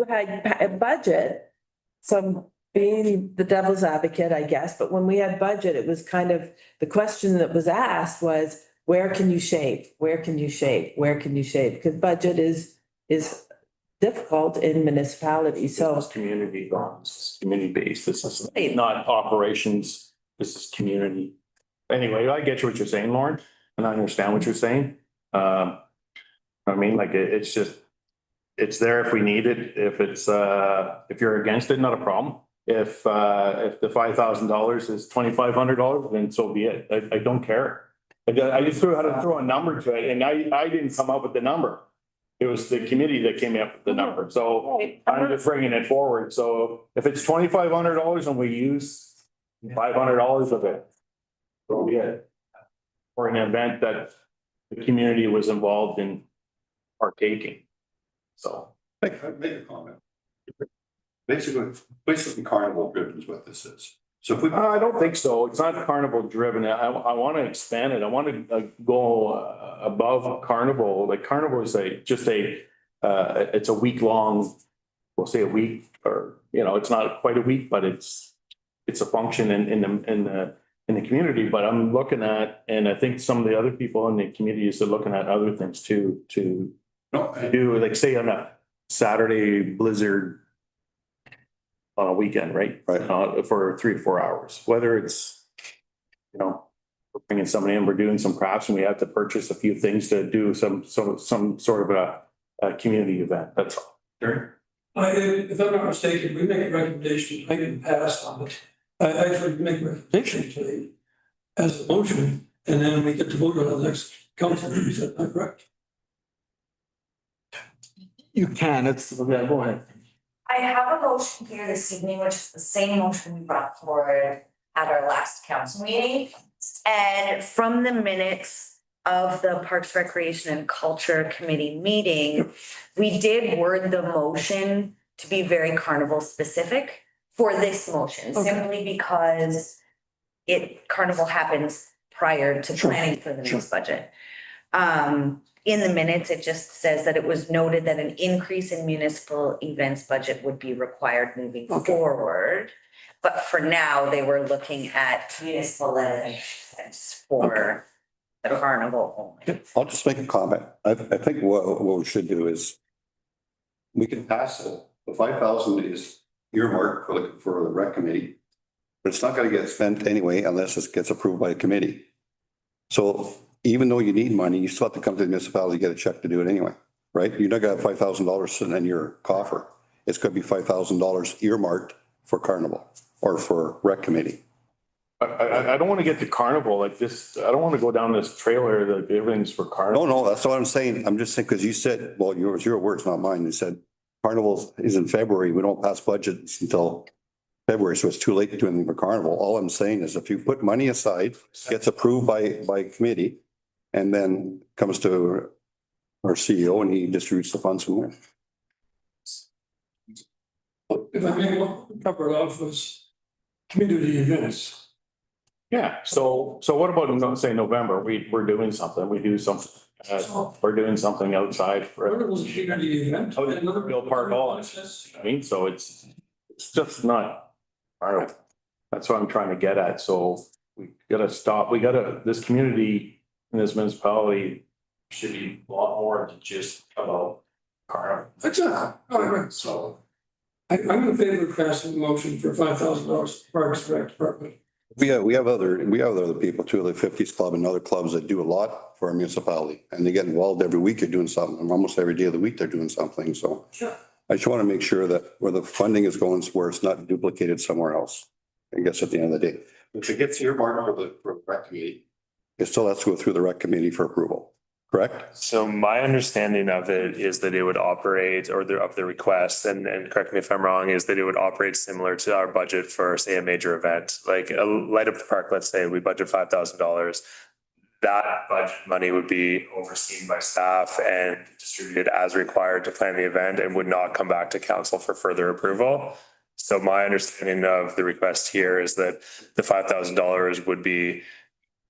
had a budget, some being the devil's advocate, I guess, but when we had budget, it was kind of, the question that was asked was, where can you shave? Where can you shave? Where can you shave? Because budget is difficult in municipalities, so. This is community, this is community based, this is not operations, this is community. Anyway, I get what you're saying, Lauren, and I understand what you're saying. I mean, like, it's just, it's there if we need it. If it's, if you're against it, not a problem. If the $5,000 is $2,500, then so be it. I don't care. I just had to throw a number to it, and I didn't come up with the number. It was the committee that came up with the number, so I'm just bringing it forward. So if it's $2,500 and we use $500 of it, so be it. For an event that the community was involved in partaking. So. Make a comment. Basically carnival driven is what this is. So if we, I don't think so. It's not carnival driven. I want to expand it. I want to go above carnival. Like carnival is it's a week long, we'll say a week, or, you know, it's not quite a week, but it's a function in the community. But I'm looking at, and I think some of the other people in the communities are looking at other things too, to do, like say on a Saturday blizzard on a weekend, right? Right. For 3 or 4 hours, whether it's, you know, we're bringing somebody in, we're doing some crafts and we have to purchase a few things to do some sort of a community event. That's all. Sure. If I'm not mistaken, we make a recommendation, I can pass on it. I actually make a recommendation today as a motion, and then we get to vote on the next council meeting, is that not correct? You can, yeah, go ahead. I have a motion here this evening, which is the same motion we brought forward at our last council meeting. And from the minutes of the Parks, Recreation and Culture Committee meeting, we did word the motion to be very carnival specific for this motion, simply because carnival happens prior to planning for the next budget. In the minutes, it just says that it was noted that an increase in municipal events budget would be required moving forward. But for now, they were looking at municipal events for the carnival only. I'll just make a comment. I think what we should do is we can pass it. The 5,000 is earmarked for the rec committee, but it's not going to get spent anyway unless it gets approved by a committee. So even though you need money, you still have to come to the municipality to get a check to do it anyway, right? You're not going to have $5,000 sitting in your coffer. It's going to be $5,000 earmarked for carnival or for rec committee. I don't want to get to carnival like this. I don't want to go down this trailer that everything's for carnival. No, that's what I'm saying. I'm just saying, because you said, well, your words, not mine. You said carnival is in February. We don't pass budgets until February, so it's too late to do anything for carnival. All I'm saying is if you put money aside, gets approved by committee, and then comes to our CEO and he distributes the funds from there. If I may, what covered off was community events. Yeah, so what about, say, November, we're doing something, we do something, we're doing something outside for. Carnival's a community event. Bill Park Hall, I mean, so it's just not, that's what I'm trying to get at, so we gotta stop, this community in this municipality should be a lot more than just about carnival. That's so I'm in favor of passing the motion for $5,000 Parks and Rec Department. We have other people too, the 50s Club and other clubs that do a lot for our municipality, and they get involved every week. They're doing something, almost every day of the week they're doing something. So I just want to make sure that where the funding is going, where it's not duplicated somewhere else. I guess at the end of the day, if it gets earmarked for the rec committee, it still has to go through the rec committee for approval, correct? So my understanding of it is that it would operate, or of the request, and correct me if I'm wrong, is that it would operate similar to our budget for, say, a major event, like a Light Up the Park. Let's say we budget $5,000. That budget money would be overseen by staff and distributed as required to plan the event and would not come back to council for further approval. So my understanding of the request here is that the $5,000 would be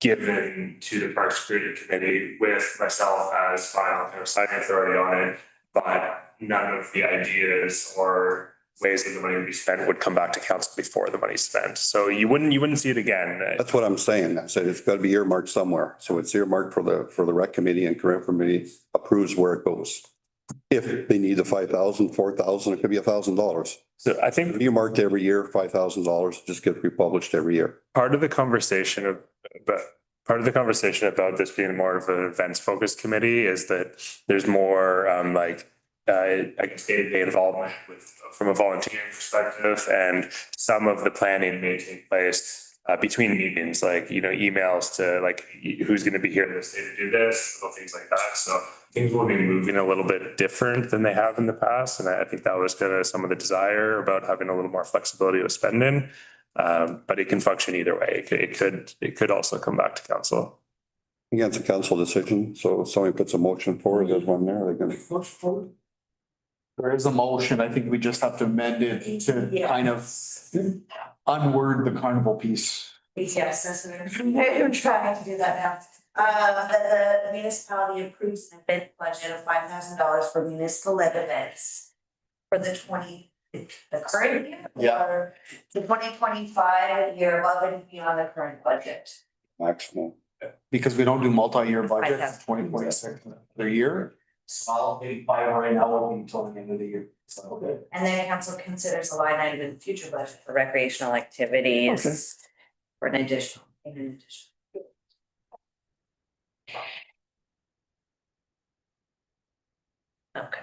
given to the Parks Security Committee with myself as final kind of signing authority on it, but none of the ideas or ways that the money would be spent would come back to council before the money's spent. So you wouldn't see it again. That's what I'm saying. I said it's got to be earmarked somewhere. So it's earmarked for the rec committee, and current committee approves where it goes. If they need the 5,000, 4,000, it could be $1,000. So I think earmarked every year, $5,000, just get republished every year. Part of the conversation about this being more of an events focused committee is that there's more I guess day-to-day involvement from a volunteering perspective, and some of the planning may take place between meetings, like, you know, emails to like who's going to be here this day to do this, little things like that. So things will be moving a little bit different than they have in the past, and I think that was kind of some of the desire about having a little more flexibility with spending. But it can function either way. It could also come back to council. Again, it's a council decision. So if somebody puts a motion forward, there's one there, they're going to. There is a motion. I think we just have to amend it to kind of unword the carnival piece. Yes, that's what I'm trying to do that now. That the municipality approves an event budget of $5,000 for municipal events for the current year? Yeah. Or the 2025 year above and beyond the current budget? Maximum. Because we don't do multi-year budget, 5,000. 2026 the year. So I'll be by right now, will be until the end of the year. So, okay. And then council considers a line item in the future budget For recreational activities. For an additional. Okay.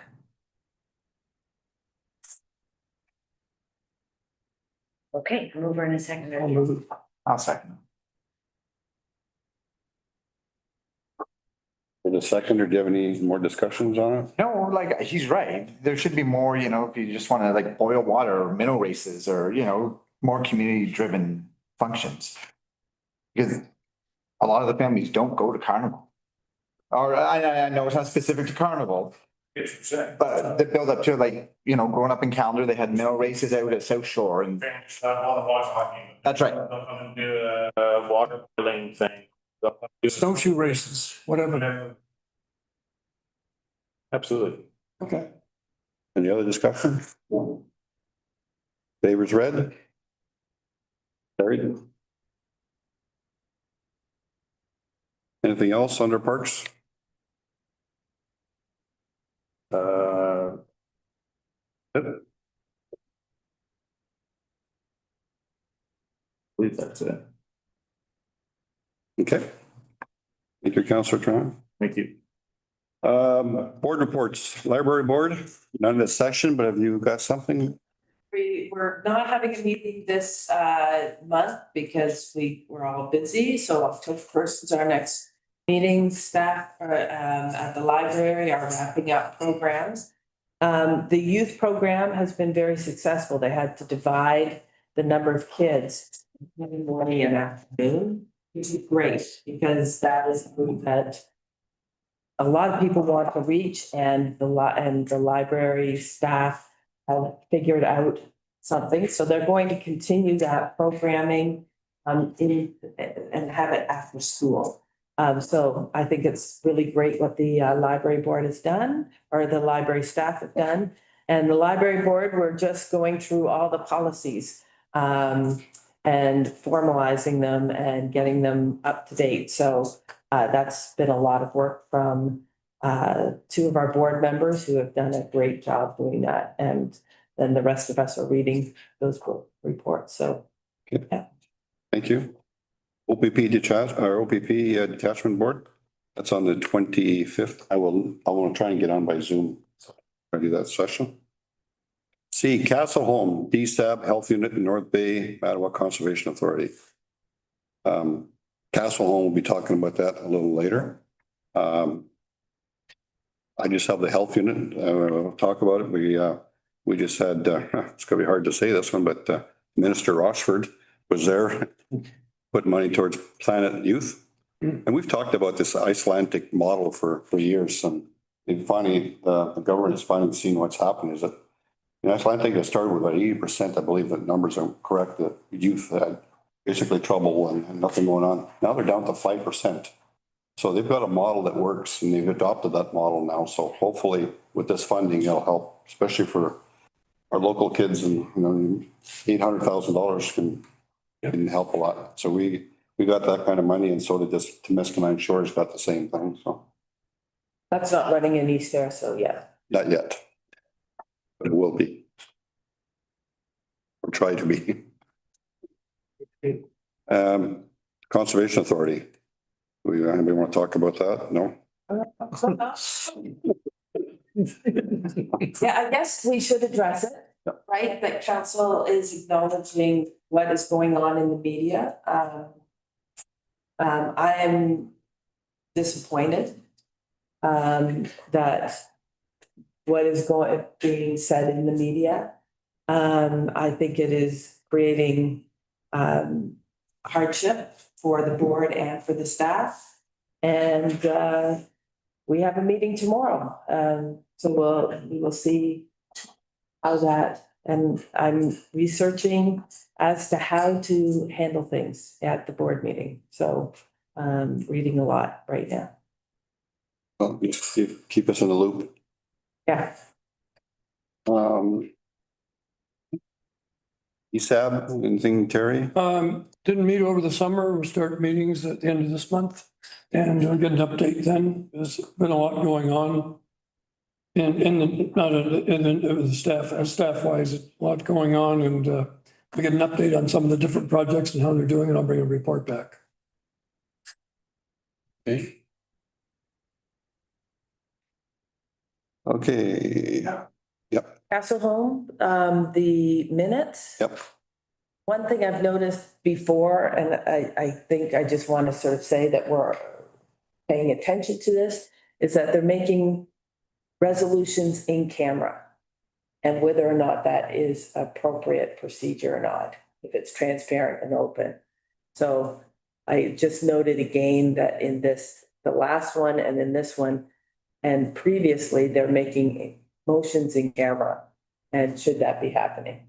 Okay, mover and a seconder. I'll second. For the second, or do you have any more discussions on it? No, like, he's right. There should be more, you know, if you just want to like boil water or minnow races or, you know, more community driven functions. Because a lot of the families don't go to carnival. Or I know it's not specific to carnival, but the build up to like, you know, growing up in Calendar, they had minnow races out at South Shore and that's right. Do a water lane thing. Snowshoe races, whatever. Absolutely. Okay. Any other discussion? Favors read? Carried. Anything else under parks? I believe that's it. Okay. Thank you, Councillor Tran. Thank you. Board reports, library board, none in this session, but have you got something? We're not having a meeting this month because we're all busy, so October 1st is our next meeting. Staff at the library are wrapping up programs. The youth program has been very successful. They had to divide the number of kids in the morning and afternoon, which is great because that is a group that a lot of people want to reach, and the library staff have figured out something. So they're going to continue that programming and have it after school. So I think it's really great what the library board has done, or the library staff have done. And the library board, we're just going through all the policies and formalizing them and getting them up to date. So that's been a lot of work from two of our board members who have done a great job doing that. And then the rest of us are reading those reports. So, yeah. Thank you. OPP detachment board, that's on the 25th. I want to try and get on by Zoom. I do that session. C, Castle Home, DSAB Health Unit in North Bay, Mattawa Conservation Authority. Castle Home, we'll be talking about that a little later. I just have the health unit, talk about it. We just had, it's gonna be hard to say this one, but Minister Rochford was there, put money towards Planet Youth. And we've talked about this Icelandic model for years, and finally, the government has finally seen what's happened is that in Icelandic, it started with about 80%, I believe the numbers are correct, that youth had basically trouble and nothing going on. Now they're down to 5%. So they've got a model that works, and they've adopted that model now. So hopefully with this funding, it'll help, especially for our local kids, and $800,000 can help a lot. So we got that kind of money, and so did this Temiskaming Shores got the same thing, so. That's not running in East Sarasota yet. Not yet, but it will be. Or try to be. Conservation Authority. Anybody want to talk about that? No? Yeah, I guess we should address it, right? That council is acknowledging what is going on in the media. I am disappointed that what is being said in the media. I think it is creating hardship for the board and for the staff. And we have a meeting tomorrow. So we will see How's that? And I'm researching as to how to handle things at the board meeting. So reading a lot right now. Well, keep us in the loop. Yeah. ESAB, anything, Terry? Didn't meet over the summer. We'll start meetings at the end of this month. And I'll get an update then. There's been a lot going on. Not in the staff wise, a lot going on, and we get an update on some of the different projects and how they're doing, and I'll bring a report back. Okay. Okay, yep, Castle Home, the minutes. yep. One thing I've noticed before, and I think I just want to sort of say that we're paying attention to this, is that they're making resolutions in camera. And whether or not that is appropriate procedure or not, if it's transparent and open. So I just noted again that in this, the last one and in this one, and previously, they're making motions in camera. And should that be happening?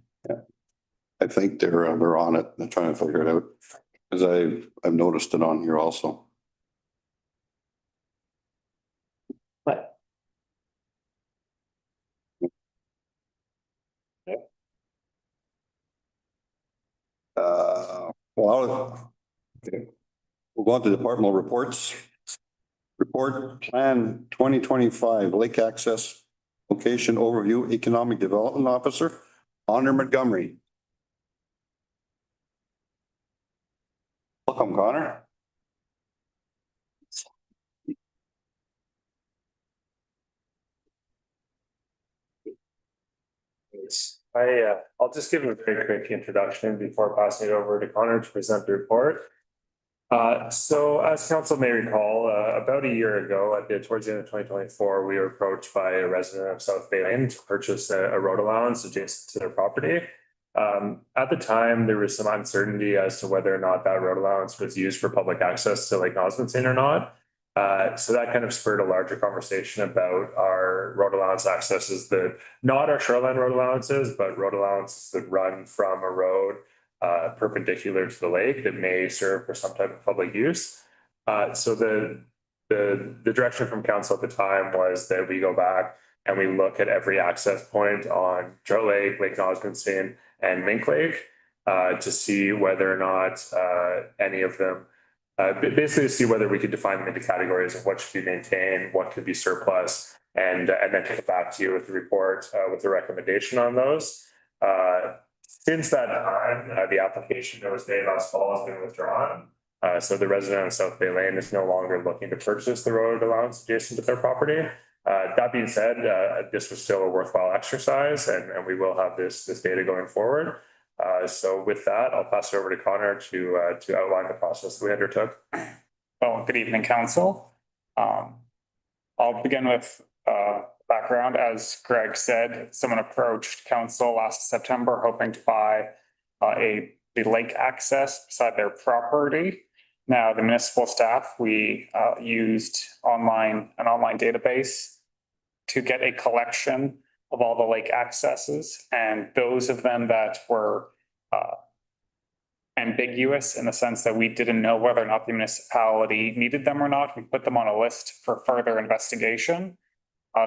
I think they're on it. They're trying to figure it out. Cause I've noticed it on here also. But Well, okay. We'll go on to departmental reports. Report Plan 2025 Lake Access Location Overview Economic Development Officer, Connor Montgomery. Welcome, Connor. I'll just give a very quick introduction before passing it over to Connor to present the report. So as council may recall, about a year ago, towards the end of 2024, we were approached by a resident of South Bay Lane to purchase a road allowance adjacent to their property. At the time, there was some uncertainty as to whether or not that road allowance was used for public access to Lake Osmondson or not. So that kind of spurred a larger conversation about our road allowance accesses that not our shoreline road allowances, but road allowances that run from a road perpendicular to the lake that may serve for some type of public use. So the direction from council at the time was that we go back and we look at every access point on Joe Lake, Lake Osmondson, and Mink Lake to see whether or not any of them, basically to see whether we could define them into categories of what should be maintained, what could be surplus, and then take it back to you with the report with the recommendation on those. Since that time, the application that was made last fall has been withdrawn. So the resident of South Bay Lane is no longer looking to purchase the road allowance adjacent to their property. That being said, this was still a worthwhile exercise, and we will have this data going forward. So with that, I'll pass it over to Connor to outline the process that we undertook. Well, good evening, council. I'll begin with background. As Greg said, someone approached council last September hoping to buy the lake access beside their property. Now, the municipal staff, we used an online database to get a collection of all the lake accesses, and those of them that were ambiguous in the sense that we didn't know whether or not the municipality needed them or not, we put them on a list for further investigation.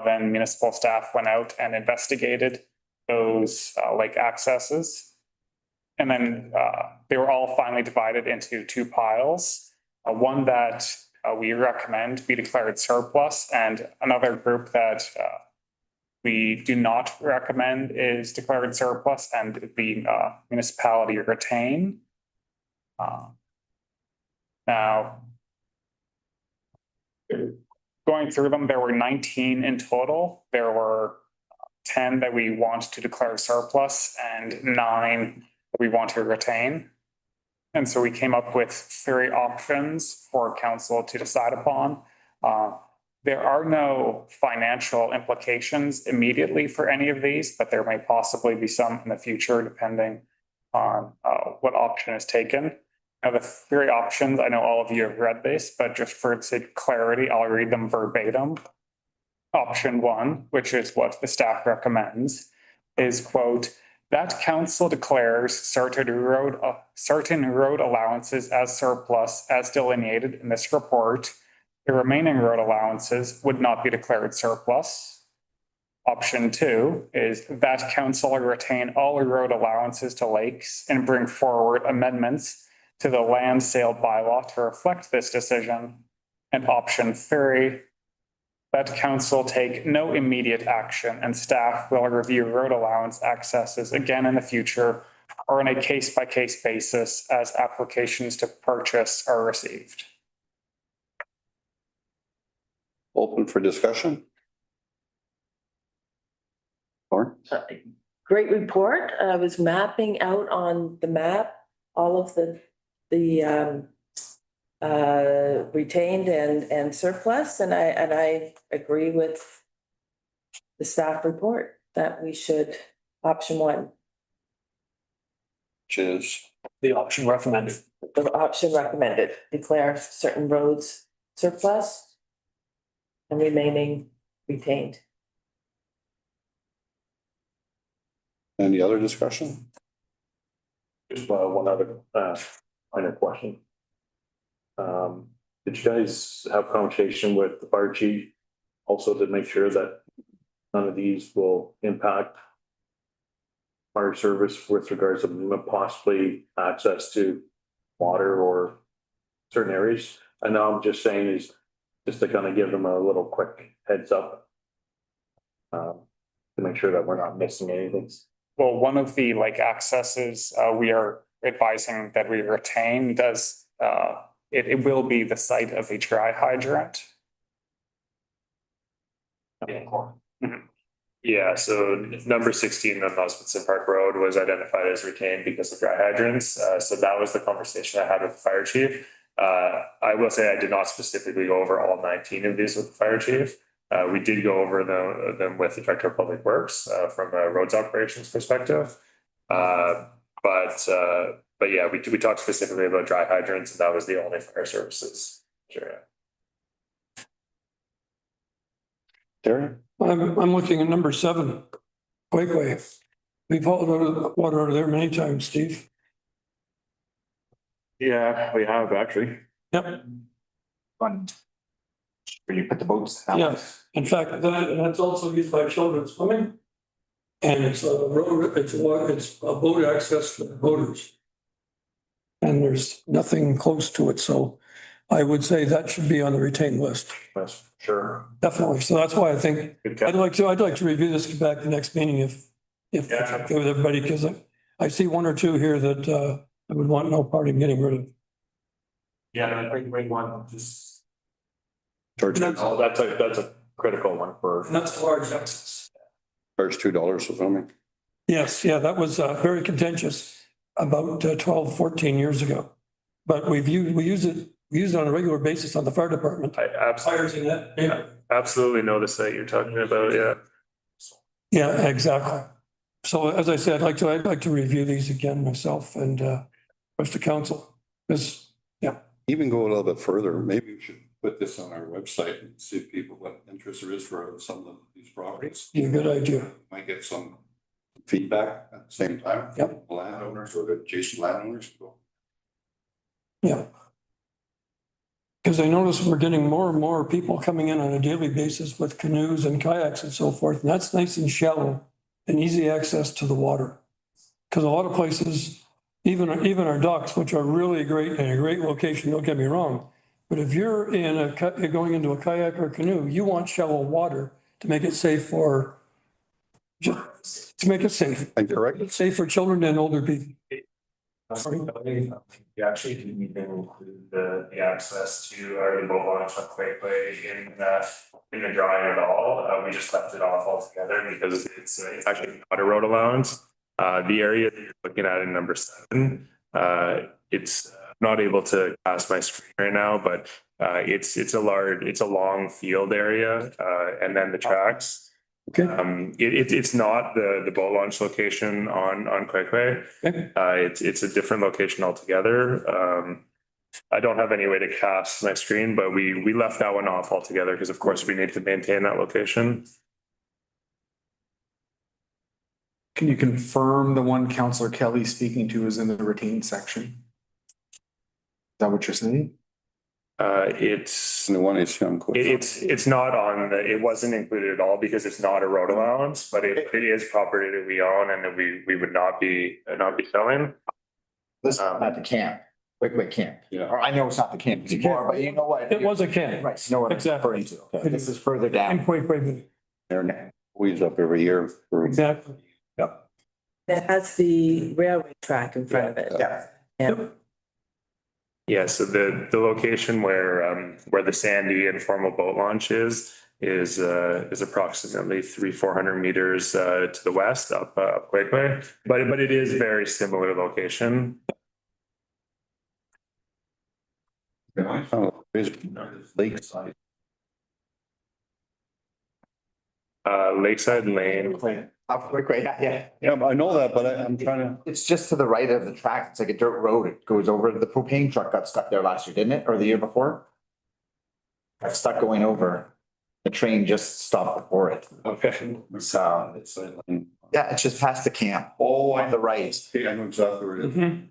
Then municipal staff went out and investigated those lake accesses. And then they were all finally divided into two piles. One that we recommend be declared surplus, and another group that we do not recommend is declared surplus and the municipality retain. Now, going through them, there were 19 in total. There were 10 that we want to declare surplus and 9 that we want to retain. And so we came up with 3 options for council to decide upon. There are no financial implications immediately for any of these, but there may possibly be some in the future depending on what option is taken. Now, the 3 options, I know all of you have read this, but just for sake of clarity, I'll read them verbatim. Option 1, which is what the staff recommends, is, quote, that council declares certain road allowances as surplus as delineated in this report. The remaining road allowances would not be declared surplus. Option 2 is that council retain all road allowances to lakes and bring forward amendments to the land sale bylaw to reflect this decision. And option 3, that council take no immediate action and staff will review road allowance accesses again in the future or on a case-by-case basis as applications to purchase are received. Open for discussion? Lauren? Great report. I was mapping out on the map all of the retained and surplus, and I agree with the staff report that we should option 1. Which is, The option recommended. The option recommended, declare certain roads surplus and remaining retained. any other discussion? Just one other minor question. Did you guys have conversation with the fire chief also to make sure that none of these will impact fire service with regards to possibly access to water or certain areas? I know I'm just saying is just to kind of give them a little quick heads up to make sure that we're not missing anything. Well, one of the accesses we are advising that we retain does, it will be the site of a dry hydrant. Yeah, so number 16 on Osmondson Park Road was identified as retained because of dry hydrants. So that was the conversation I had with the fire chief. I will say I did not specifically go over all 19 of these with the fire chief. We did go over them with the Director of Public Works from a roads operations perspective. But yeah, we talked specifically about dry hydrants, and that was the only fire services. Sure. Terry? I'm looking at number 7, Quakeway. We've hauled water out of there many times, Steve. Yeah, we have actually. Yep. Where you put the boats down. Yes, in fact, that's also used by children swimming. And it's a road, it's a boat access for boaters. And there's nothing close to it, so I would say that should be on the retained list, Yes, sure. definitely. So that's why I think Good catch. I'd like to review this back the next meeting if it's okay with everybody, because I see 1 or 2 here that I would want no part in getting rid of. Yeah, bring one, just. Charge That's a critical one for. And that's large access. $2 for filming. Yes, yeah, that was very contentious about 12, 14 years ago. But we use it on a regular basis on the fire department. I Fires in that neighborhood. absolutely know the site you're talking about. Yeah. Yeah, exactly. So as I said, I'd like to review these again myself and rest of council. Even go a little bit further, maybe we should put this on our website and see if people, what interest there is for some of these properties. Yeah, good idea. Might get some feedback at the same time. Yep. Landowners or the adjacent landowners. Yeah. Because I notice we're getting more and more people coming in on a daily basis with canoes and kayaks and so forth, and that's nice and shallow and easy access to the water. Because a lot of places, even our docks, which are really great in a great location, don't get me wrong. But if you're going into a kayak or canoe, you want shallow water to make it safe to make it safe. I'm correct. Safe for children and older people. You actually didn't even include the access to our boat launch on Quakeway in the drawing at all. We just left it off altogether because it's actually not a road allowance. The area that you're looking at in number 7, it's not able to cast my screen right now, but it's a long field area, and then the tracks. Okay. It's not the boat launch location on Quakeway. Okay. It's a different location altogether. I don't have any way to cast my screen, but we left that one off altogether because of course we need to maintain that location. Can you confirm the one Counselor Kelly speaking to is in the retained section? Is that what you're saying? It's, And the one is young. it's not on the, it wasn't included at all because it's not a road allowance, but it is property that we own and that we would not be selling. This is not the camp, Wickwick camp. Yeah. Or I know it's not the camp anymore, but you know what? It was a camp. Right, you know what I'm Exactly. referring to. Okay, this is further down. And quite, They're always up every year. exactly. It has the railway track in front of it. Yeah. Yeah. Yeah, so the location where the Sandy informal boat launch is approximately 400 meters to the west up Quakeway, but it is very similar location. Lakeside. Lakeside Lane. Off Wickwick, yeah. Yeah, I know that, but I'm trying to. It's just to the right of the track. It's like a dirt road. It goes over, the propane truck got stuck there last year, didn't it? Or the year before? Got stuck going over. The train just stopped before it. Okay. So, yeah, it's just past the camp. Oh, On the right. I know exactly where it is. Mhm.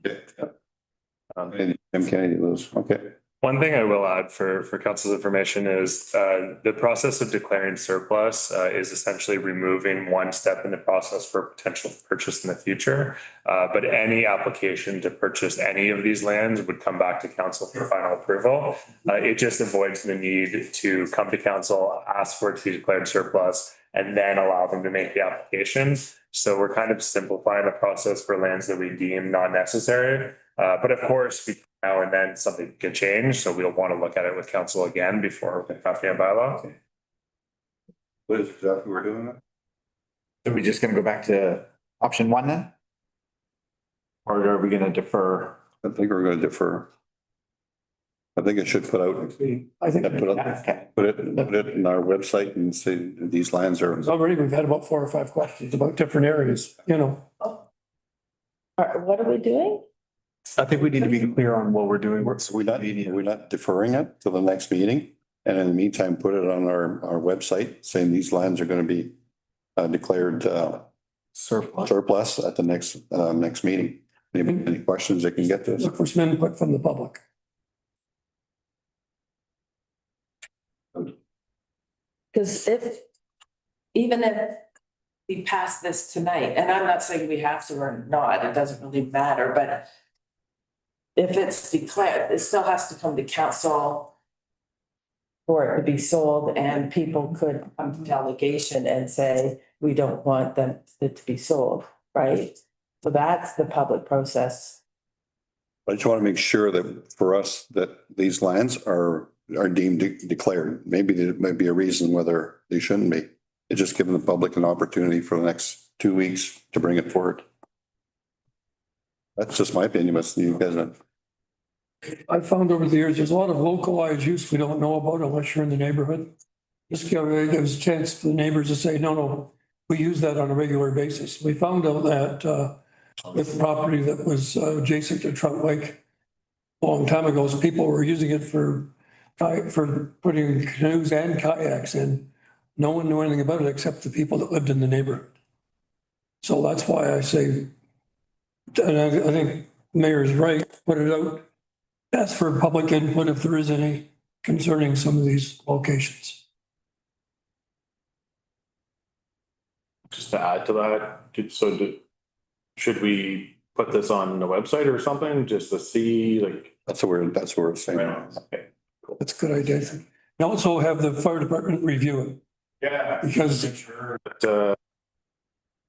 Tim Kennedy lives, okay. One thing I will add for council's information is the process of declaring surplus is essentially removing one step in the process for potential purchase in the future. But any application to purchase any of these lands would come back to council for final approval. It just avoids the need to come to council, ask for it to be declared surplus, and then allow them to make the application. So we're kind of simplifying the process for lands that we deem not necessary. But of course, now and then something can change, so we'll want to look at it with council again before crafting a bylaw. What is exactly we're doing that? Are we just gonna go back to option one then? Or are we gonna defer? I think we're gonna defer. I think it should put out, I think Okay. put it in our website and say these lands are. already we've had about 4 or 5 questions about different areas, you know. What are we doing? I think we need to be clear on what we're doing. So we're not deferring it to the next meeting, and in the meantime, put it on our website saying these lands are gonna be declared surplus at the next meeting. Any questions they can get to us? Look for some input from the public. Because even if we pass this tonight, and I'm not saying we have to or not, it doesn't really matter, but if it's declared, it still has to come to council for it to be sold, and people could come to delegation and say, we don't want it to be sold, right? So that's the public process. I just want to make sure that for us, that these lands are deemed declared. Maybe there might be a reason whether they shouldn't be. It's just giving the public an opportunity for the next 2 weeks to bring it forward. That's just my opinion, but you guys, I've found over the years, there's a lot of localized use we don't know about unless you're in the neighborhood. Just gives a chance for the neighbors to say, no, we use that on a regular basis. We found out that with property that was adjacent to Trout Lake a long time ago, so people were using it for putting canoes and kayaks in. No one knew anything about it except the people that lived in the neighborhood. So that's why I say, and I think the mayor's right, put it out. Ask for public input if there is any concerning some of these locations. Just to add to that, should we put this on the website or something, just to see, like? that's what we're saying. Okay. That's a good idea. And also have the fire department review it. Yeah. Because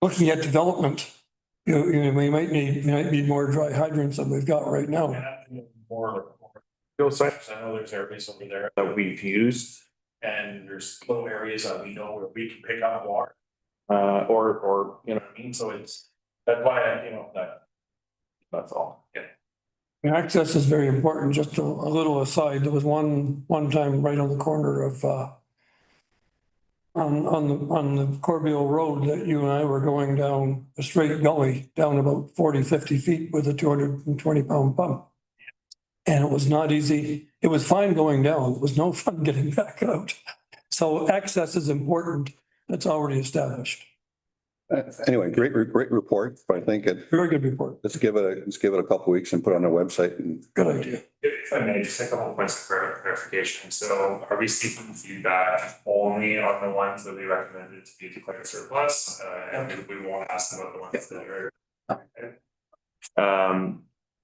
looking at development, we might need more dry hydrants than we've got right now. More field sites. I know there's areas over there that we've used, and there's little areas that we know where we can pick up water. Or, you know what I mean? So that's why, that's all. Yeah. Access is very important. Just a little aside, there was one time right on the corner of on the Corbeil Road that you and I were going down a straight gully down about 40, 50 feet with a 220-pound pump. And it was not easy. It was fine going down. It was no fun getting back out. So access is important. It's already established. Anyway, great report, but I think Very good report. let's give it a couple weeks and put it on our website and. Good idea. If I may, just a couple of points of clarification. So are we seeking feedback only on the ones that we recommended to be declared surplus? And we won't ask about the ones that are.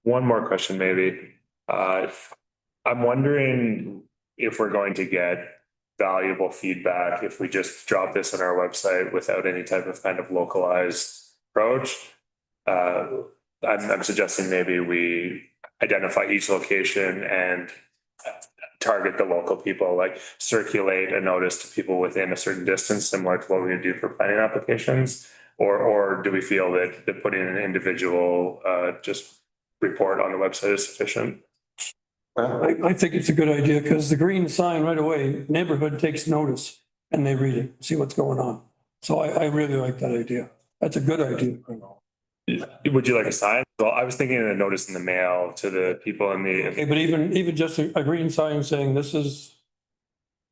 One more question maybe. I'm wondering if we're going to get valuable feedback if we just drop this on our website without any type of kind of localized approach. I'm suggesting maybe we identify each location and target the local people, like circulate a notice to people within a certain distance, similar to what we would do for planning applications. Or do we feel that putting an individual just report on the website is sufficient? I think it's a good idea because the green sign right away, neighborhood takes notice and they read it, see what's going on. So I really like that idea. That's a good idea. Would you like a sign? Well, I was thinking of a notice in the mail to the people in the. Okay, but even just a green sign saying this is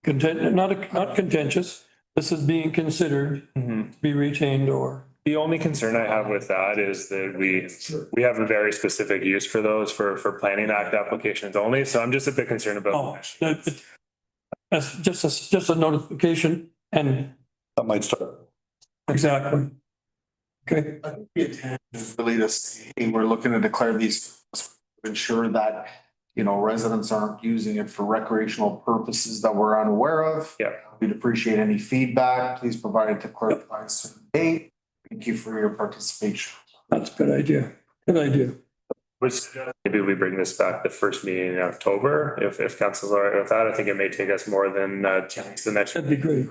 not contentious, this is being considered to be retained or. The only concern I have with that is that we have a very specific use for those for Planning Act applications only, so I'm just a bit concerned about. That's just a notification and. That might start. Exactly. Okay. I think the intent is really to say, hey, we're looking to declare these, to ensure that, you know, residents aren't using it for recreational purposes that we're unaware of. Yeah. We'd appreciate any feedback. Please provide it to clerk by a certain date. Thank you for your participation. That's a good idea. Good idea. Maybe we bring this back the first meeting in October, if council's all right with that. I think it may take us more than 2 weeks the next. That'd be great.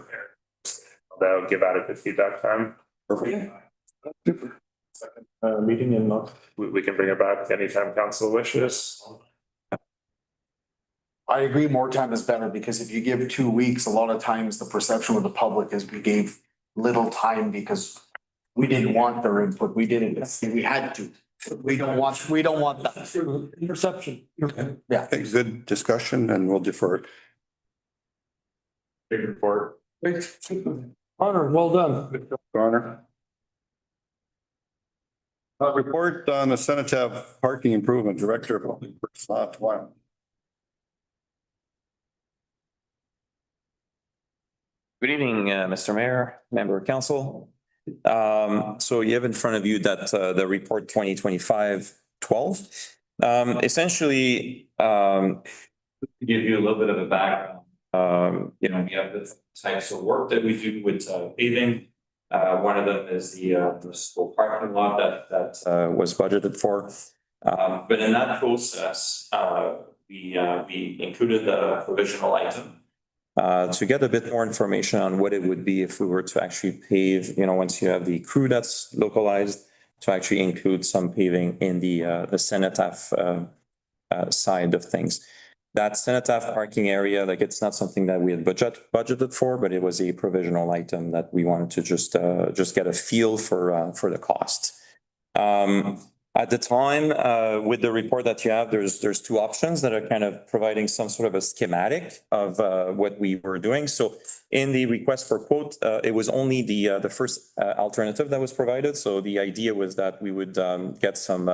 That would give adequate feedback time. Yeah. Super. Meeting in month. We can bring it back anytime council wishes. I agree, more time is better, because if you give 2 weeks, a lot of times the perception with the public is we gave little time because we didn't want their input. We didn't, we had to. We don't want that. Perception. Yeah. Okay, good discussion and we'll defer it. Big report. Great. Honor, well done. Garner. Report on the Senatave Parking Improvement Director of Public Works, lot one. Good evening, Mr. Mayor, member of council. So you have in front of you that the report 2025-12. Essentially, to give you a little bit of a background, you know, we have the types of work that we do with paving. One of them is the municipal parking lot that was budgeted for. But in that process, we included the provisional item. To get a bit more information on what it would be if we were to actually pave, you know, once you have the crew that's localized, to actually include some paving in the Senatave side of things. That Senatave parking area, like, it's not something that we had budgeted for, but it was a provisional item that we wanted to just get a feel for the cost. At the time, with the report that you have, there's two options that are kind of providing some sort of a schematic of what we were doing. So in the request for quote, it was only the first alternative that was provided. So the idea was that we would get some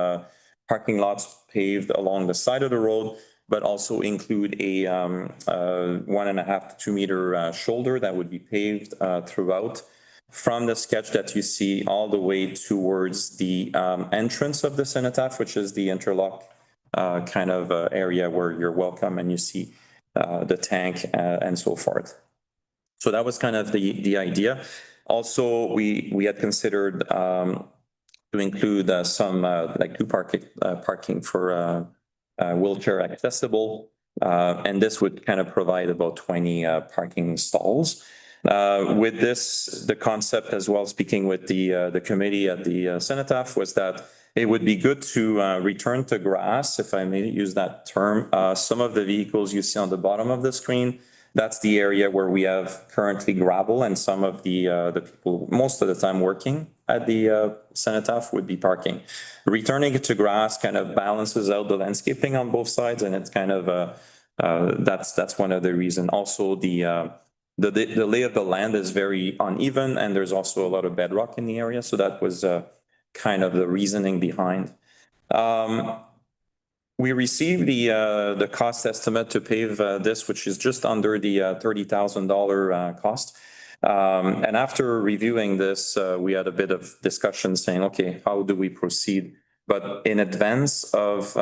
parking lots paved along the side of the road, but also include a 1.5 to 2 meter shoulder that would be paved throughout, from the sketch that you see all the way towards the entrance of the Senatave, which is the interlock kind of area where you're welcome and you see the tank and so forth. So that was kind of the idea. Also, we had considered to include some like two parking for wheelchair accessible, and this would kind of provide about 20 parking stalls. With this, the concept as well, speaking with the committee at the Senatave, was that it would be good to return to grass, if I may use that term. Some of the vehicles you see on the bottom of the screen, that's the area where we have currently gravel, and some of the people, most of the time working at the Senatave, would be parking. Returning it to grass kind of balances out the landscaping on both sides, and it's kind of that's one of the reasons. Also, the lay of the land is very uneven and there's also a lot of bedrock in the area. So that was kind of the reasoning behind. We received the cost estimate to pave this, which is just under the $30,000 cost. And after reviewing this, we had a bit of discussion saying, okay, how do we proceed? But in advance of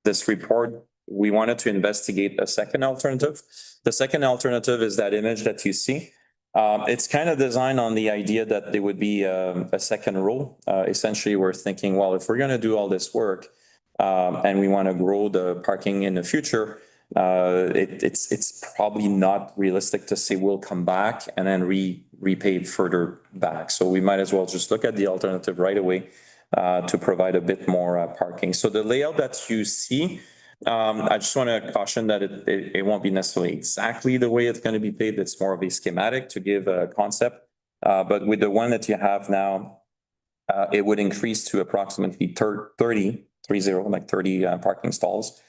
this report, we wanted to investigate a second alternative. The second alternative is that image that you see. It's kind of designed on the idea that there would be a second row. Essentially, we're thinking, well, if we're going to do all this work and we want to grow the parking in the future, it's probably not realistic to say we'll come back and then repave further back. So we might as well just look at the alternative right away to provide a bit more parking. So the layout that you see, I just want to caution that it won't be necessarily exactly the way it's going to be paved. It's more of a schematic to give a concept. But with the one that you have now, it would increase to approximately 30 parking stalls.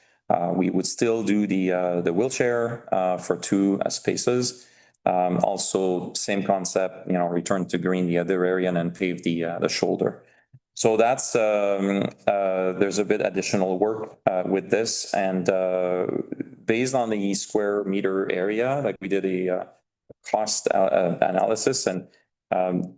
We would still do the wheelchair for 2 spaces. Also, same concept, return to green the other area and then pave the shoulder. So that's there's a bit additional work with this, and based on the square meter area, like we did a cost analysis, and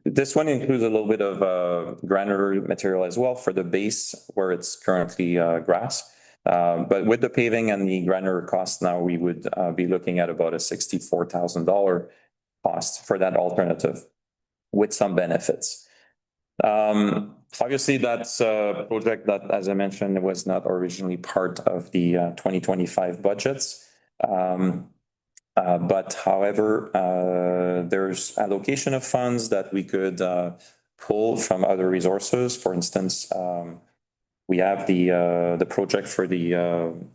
this one includes a little bit of granular material as well for the base where it's currently grass. But with the paving and the granular cost now, we would be looking at about a $64,000 cost for that alternative with some benefits. Obviously, that's a project that, as I mentioned, was not originally part of the 2025 budgets. But however, there's allocation of funds that we could pull from other resources. For instance, we have the project for the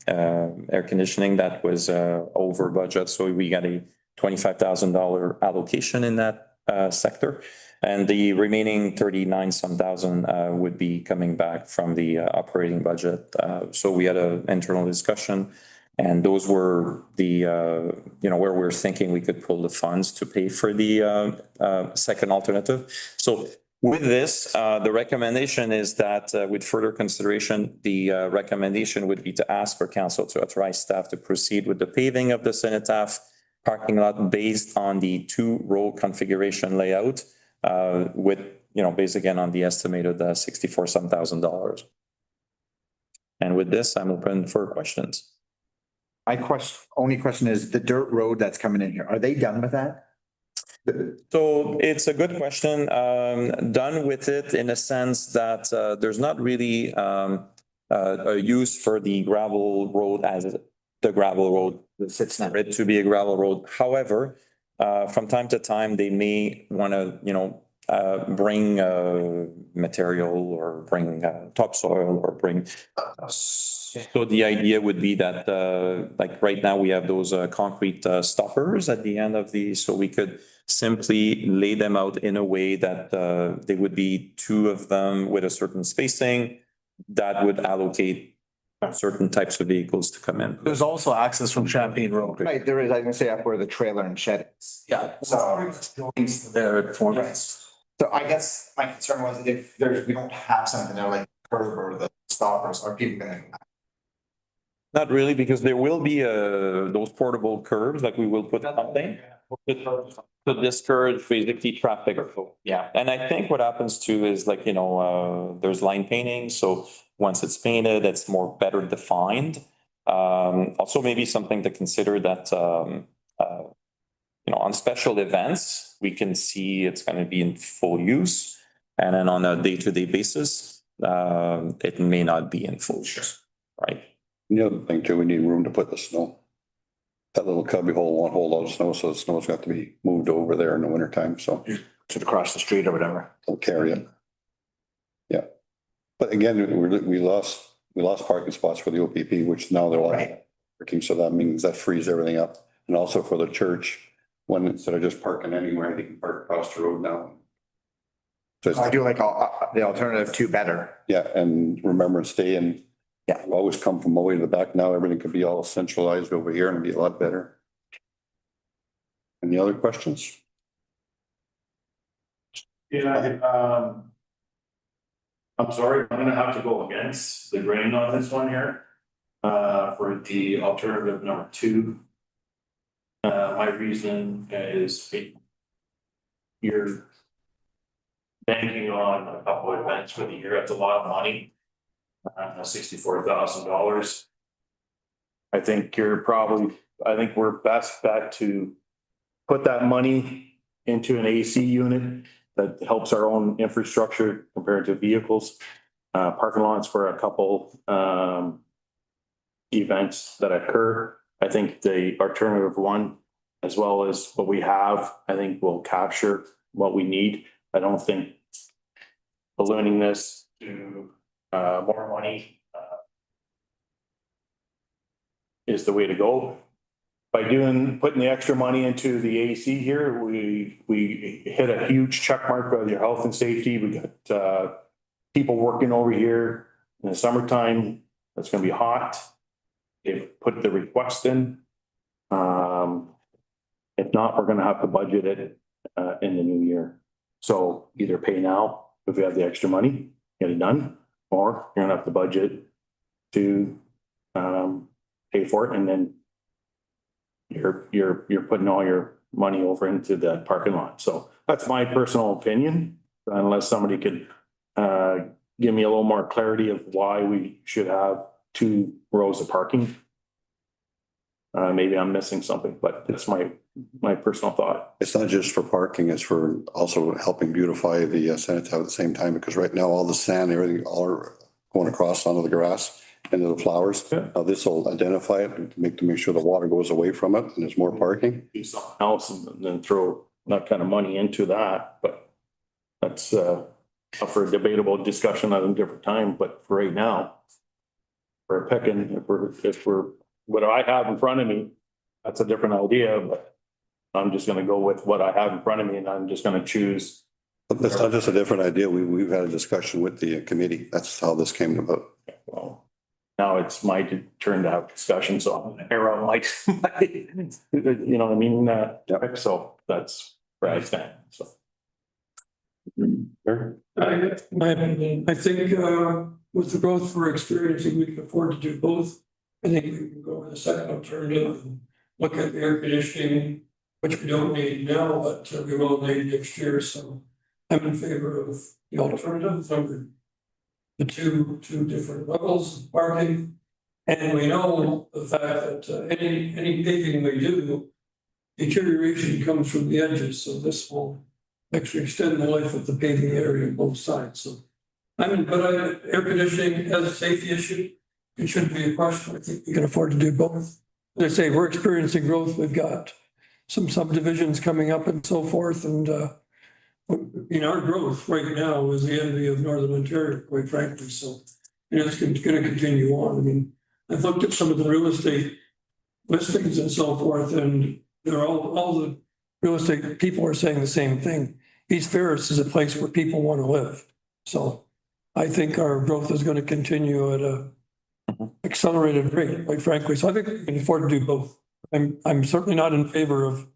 air conditioning that was over budget. So we got a $25,000 allocation in that sector. And the remaining 39-some thousand would be coming back from the operating budget. So we had an internal discussion, and those were the, where we're thinking we could pull the funds to pay for the second alternative. So with this, the recommendation is that with further consideration, the recommendation would be to ask for council to authorize staff to proceed with the paving of the Cenotaph parking lot based on the 2-row configuration layout. With, based again on the estimated $64-some thousand. And with this, I'm open for questions. Only question is the dirt road that's coming in here. Are they done with that? So it's a good question. Done with it in a sense that there's not really a use for the gravel road as the gravel road. It's not to be a gravel road. However, from time to time, they may want to, bring material or bring topsoil or bring. So the idea would be that, like right now, we have those concrete stoppers at the end of so we could simply lay them out in a way that they would be 2 of them with a certain spacing that would allocate certain types of vehicles to come in. There's also access from Champagne Road. right. There is, I was gonna say up where the trailer and shed is. Yeah. So, There for so I guess my concern was if we don't have something there like curb or the stoppers, are people gonna? Not really, because there will be those portable curbs that we will put something to discourage basically traffic. Yeah, and I think what happens too is like, there's line painting. So once it's painted, it's more better defined. Also maybe something to consider that, on special events, we can see it's going to be in full use. And then on a day-to-day basis, it may not be in full use, right? The other thing too, we need room to put the snow. That little cubby hole won't hold all the snow, so the snow's got to be moved over there in the wintertime, so. To cross the street or whatever. They'll carry it. Yeah. But again, we lost parking spots for the OPP, which now they're all working, so that means that frees everything up. And also for the church, when instead of just parking anywhere, they can park across the road now. So I do like the alternative 2 better. Yeah, and Remembrance Day, and we always come from way to the back. Now everything could be all centralized over here and be a lot better. And Any other questions? Yeah, I'm sorry, I'm gonna have to go against the grain on this one here. For the alternative number two. My reason is you're banking on a couple of events for the year. That's a lot of money. $64,000. I think we're best bet to put that money into an AC unit that helps our own infrastructure compared to vehicles. Parking lots for a couple events that occur. I think the alternative one, as well as what we have, I think will capture what we need. I don't think ballooning this to more money is the way to go. By putting the extra money into the AC here, we hit a huge check mark of your health and safety. We got people working over here in the summertime. It's gonna be hot. They've put the request in. If not, we're gonna have to budget it in the new year. So either pay now if we have the extra money, get it done, or you're gonna have to budget to pay for it, and then you're putting all your money over into the parking lot. So that's my personal opinion, unless somebody could give me a little more clarity of why we should have 2 rows of parking. Maybe I'm missing something, but it's my personal thought. It's not just for parking, it's for also helping beautify the cenotaph at the same time, because right now all the sand, everything all are going across onto the grass, into the flowers. Yeah. Now this will identify it and make sure the water goes away from it and there's more parking. Do something else and then throw that kind of money into that, but that's up for a debatable discussion at a different time. But for right now, we're picking, if we're what I have in front of me, that's a different idea, but I'm just gonna go with what I have in front of me, and I'm just gonna choose. But that's not just a different idea. We've had a discussion with the committee. That's how this came about. Well, now it's my turn to have discussion, so I'm gonna air out my, you know what I mean? So that's where I stand, so. Sure. My opinion, I think with the growth we're experiencing, we can afford to do both. I think we can go with the second alternative and look at the air conditioning, which we don't need now, but we will need next year. So I'm in favor of the alternative under the two different levels of parking. And we know the fact that any paving we do, deterioration comes from the edges. So this will actually extend the life of the paving area on both sides. So but air conditioning as a safety issue, it shouldn't be a question. I think we can afford to do both. As I say, we're experiencing growth. We've got some subdivisions coming up and so forth. And in our growth right now is the envy of Northern Ontario, quite frankly. So it's going to continue on. I mean, I've looked at some of the real estate listings and so forth, and they're all the real estate people are saying the same thing. East Ferris is a place where people want to live. So I think our growth is going to continue at a accelerated rate, quite frankly. So I think we can afford to do both. I'm certainly not in favor of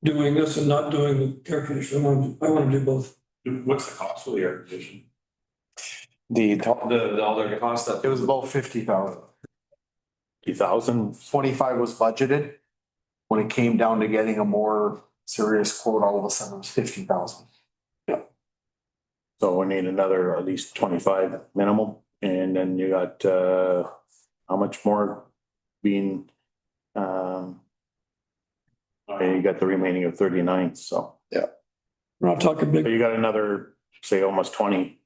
doing this and not doing the air conditioning. I want to do both. What's the cost of the air conditioning? The other cost that It was about 50,000. 2,000? 25 was budgeted. When it came down to getting a more serious quote, all of a sudden it was 50,000. So we need another at least 25 minimum, and then you got how much more being you got the remaining of 39, so. Yeah. We're not talking big. But you got another, say, almost 20.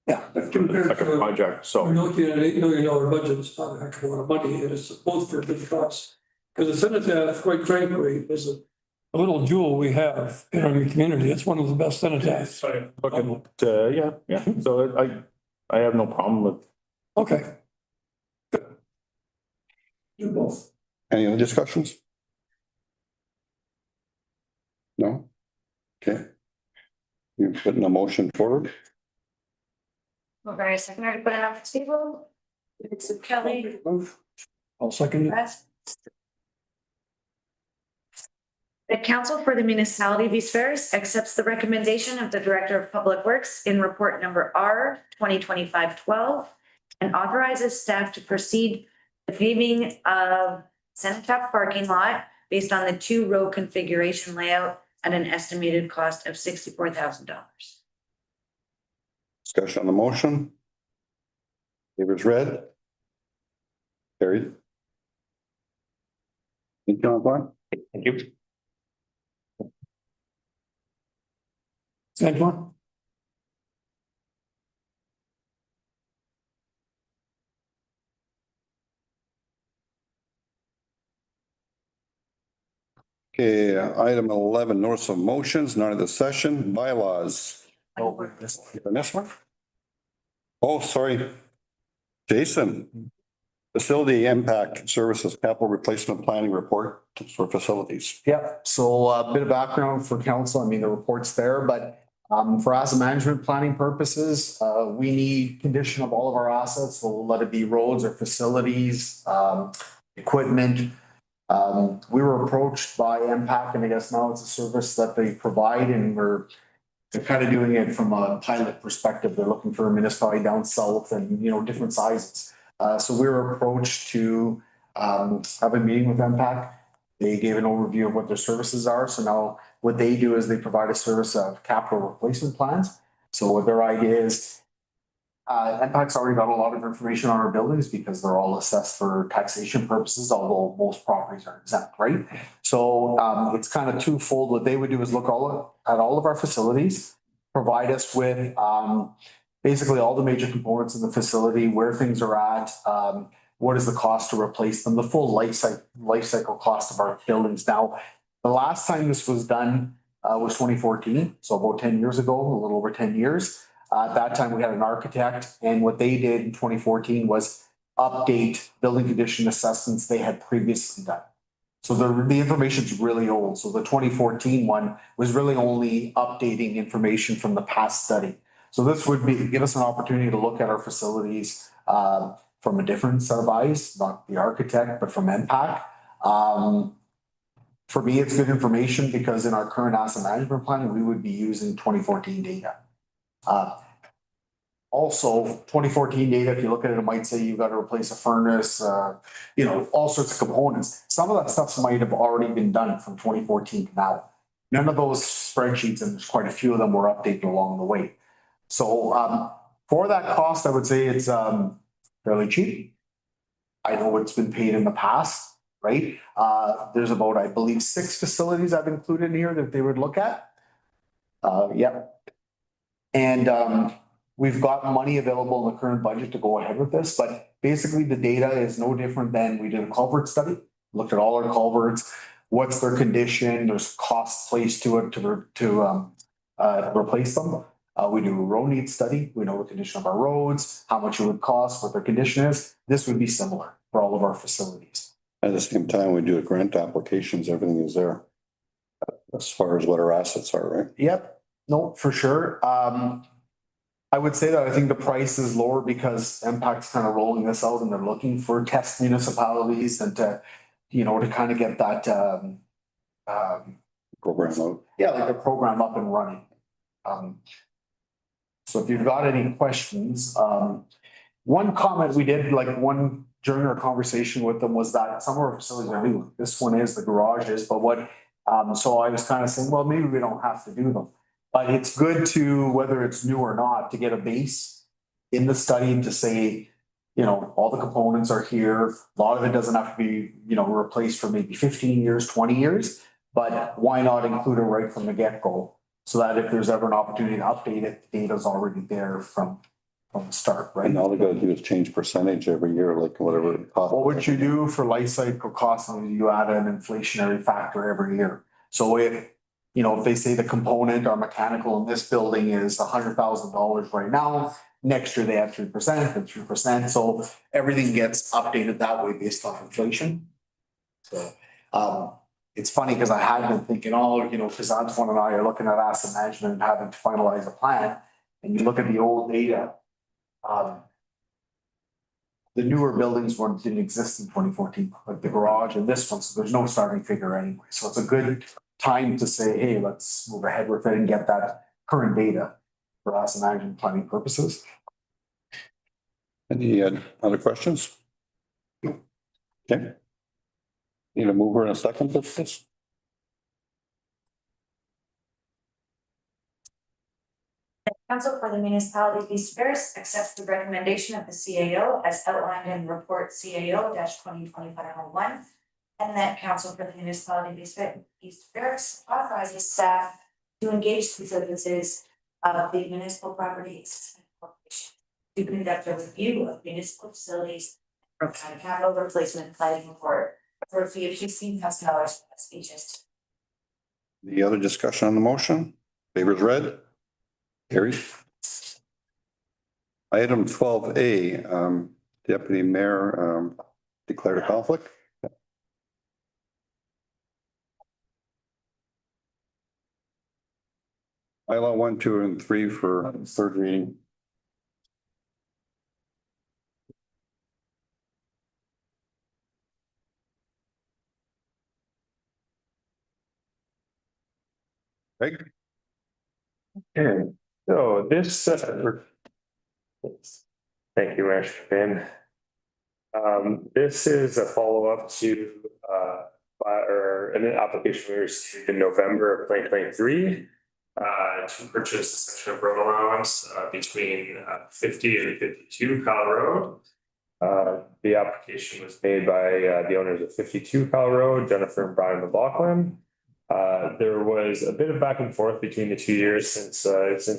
Yeah. Compared Like a to, project, so. we're looking at an $8 million budget. It's not a heck of a lot of money, and it's both for big costs. Because the cenotaph, quite frankly, is a little jewel we have in our community. It's one of the best cenotaphs. Looking at, yeah, so I have no problem with. Okay. Do both. Any other discussions? No? Okay. You're putting a motion forward? We're very second to put it on the table. It's Kelly. I'll second it. Press. The Council for the Municipality of East Ferris accepts the recommendation of the Director of Public Works in report number R 2025-12 and authorizes staff to proceed with paving of Centop parking lot based on the 2 road configuration layout at an estimated cost of $64,000. Discussion on the motion. Favors read. Carried. Thank you, Antoine. Thank you. Antoine? Okay, item 11, notice of motions, none of the session, bylaws. This one? Oh, sorry. Jason. Facility impact services capital replacement planning report for facilities. Yep, so a bit of background for council, I mean, the report's there, but for asset management planning purposes, we need condition of all of our assets, so let it be roads or facilities, equipment. We were approached by MPAC, and I guess now it's a service that they provide, and they're kind of doing it from a pilot perspective. They're looking for a municipality down south and, you know, different sizes. So we were approached to have a meeting with MPAC. They gave an overview of what their services are. So now what they do is they provide a service of capital replacement plans. So what their idea is, MPAC's already got a lot of information on our buildings because they're all assessed for taxation purposes, although most properties are exempt, right? So it's kind of twofold. What they would do is look at all of our facilities, provide us with basically all the major components of the facility, where things are at, what is the cost to replace them, the full life cycle cost of our buildings. Now, the last time this was done was 2014, so about 10 years ago, a little over 10 years. At that time, we had an architect, and what they did in 2014 was update building condition assessments they had previously done. So the information's really old. So the 2014 one was really only updating information from the past study. So this would give us an opportunity to look at our facilities from a different set of eyes, not the architect, but from MPAC. For me, it's good information because in our current asset management plan, we would be using 2014 data. Also, 2014 data, if you look at it, it might say you've got to replace a furnace, you know, all sorts of components. Some of that stuff might have already been done from 2014 to now. None of those spreadsheets, and there's quite a few of them, were updated along the way. So for that cost, I would say it's fairly cheap. I know it's been paid in the past, right? There's about, I believe, 6 facilities I've included here that they would look at. Yep. And we've got money available in the current budget to go ahead with this, but basically the data is no different than we did a culvert study, looked at all our culverts, what's their condition, there's costs placed to it to replace them. We do a road need study, we know the condition of our roads, how much it would cost, what their condition is. This would be similar for all of our facilities. At the same time, we do grant applications, everything is there. As far as what our assets are, right? Yep, no, for sure. I would say that I think the price is lower because MPAC's kind of rolling this out and they're looking for test municipalities and to, you know, to kind of get that Program out. yeah, like the program up and running. So if you've got any questions, one comment we did, during our conversation with them, was that some of our facilities are new. This one is, the garage is, but so I was kind of saying, well, maybe we don't have to do them. But it's good to, whether it's new or not, to get a base in the study to say, you know, all the components are here. A lot of it doesn't have to be, you know, replaced for maybe 15 years, 20 years, but why not include it right from the get-go? So that if there's ever an opportunity to update it, the data's already there from the start, right? And all they gotta do is change percentage every year, like whatever it costs. What would you do for life cycle costs? You add an inflationary factor every year. So if they say the component or mechanical in this building is $100,000 right now, next year they have 3% and 3%. So everything gets updated that way based on inflation. So it's funny because I had been thinking, because Antoine and I are looking at asset management and having to finalize a plan, and you look at the old data, the newer buildings didn't exist in 2014, like the garage and this one, so there's no starting figure anyway. So it's a good time to say, hey, let's move ahead with it and get that current data for us and planning purposes. Any other questions? Okay. Need a mover and a second for this? Council for the Municipality of East Ferris accepts the recommendation of the CAO as outlined in report CAO 2025-01. And that Council for the Municipality of East Ferris authorizes staff to engage the services of the Municipal Property Assessment Corporation to conduct a review of municipal facilities, provide capital replacement planning report for a fee of $16,000 plus each. The other discussion on the motion? Favors read. Carried. Item 12A, Deputy Mayor declared a conflict. Bylaw 1, 2, and 3 for third reading. Greg? Okay, so this, thank you, Mayor Finn. This is a follow-up to, or an application we received in November of 2023 to purchase a section of road allowance between 50 and 52 Kyle Road. The application was made by the owners of 52 Kyle Road, Jennifer and Brian McLaughlin. There was a bit of back and forth between the 2 years since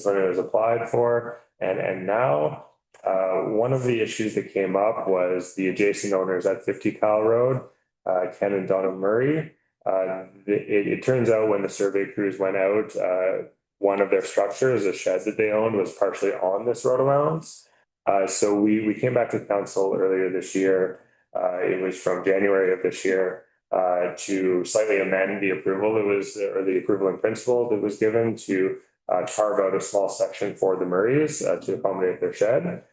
when it was applied for and now. One of the issues that came up was the adjacent owners at 50 Kyle Road, Ken and Donna Murray. It turns out when the survey crews went out, one of their structures, a shed that they owned, was partially on this road allowance. So we came back to council earlier this year. It was from January of this year. To slightly amend the approval that was, or the approval in principle that was given to carve out a small section for the Murrays to accommodate their shed.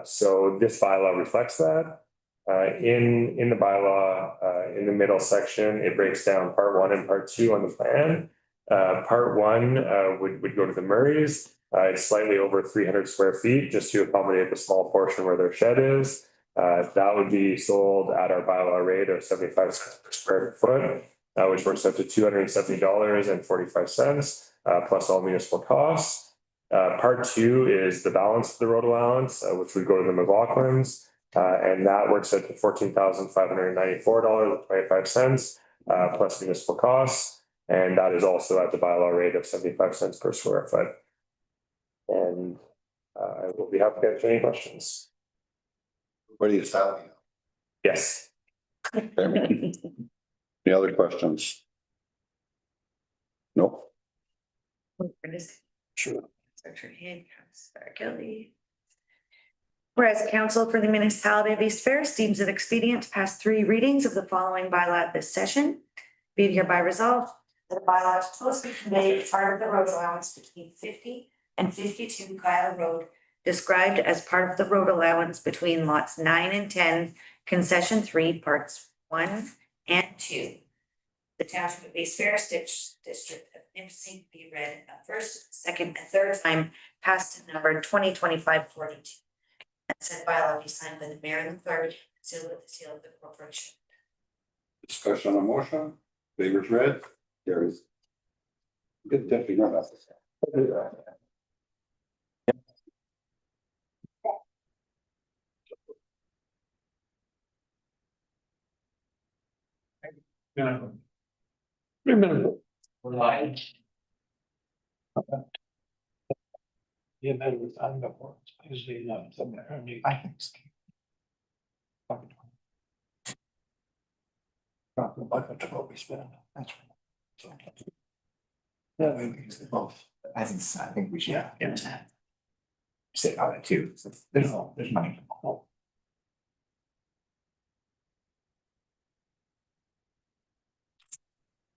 So this bylaw reflects that. In the bylaw, in the middle section, it breaks down part 1 and part 2 on the plan. Part 1 would go to the Murrays. It's slightly over 300 square feet just to accommodate the small portion where their shed is. That would be sold at our bylaw rate of 75 cents per square foot, which works out to $270.45, plus all municipal costs. Part 2 is the balance of the road allowance, which would go to the McLaughlins, and that works out to $14,594.25, plus municipal costs. And that is also at the bylaw rate of 75 cents per square foot. And I will be happy to answer any questions. What are you selling? Yes. Any other questions? No? Sure. Whereas Council for the Municipality of East Ferris deems it expedient to pass 3 readings of the following bylaw at this session, be it hereby resolved that a bylaw is supposed to be conveyed part of the road allowance between 50 and 52 Kyle Road, described as part of the road allowance between lots 9 and 10, concession 3, parts 1 and 2. The Township of East Ferris District of Nipissing be read a first, second, and third time, passed and numbered 2025-42. And said bylaw be signed by the mayor and the clerk, sealed with the seal of the corporation. Discussion on motion, favors read, carries. Good deputy, no, that's Remember. The amendment on the board, usually not somewhere. I think so. Talking about what we spend. That's right. So. Yeah, we use both. I think we should. Yeah. Say on it too. There's money.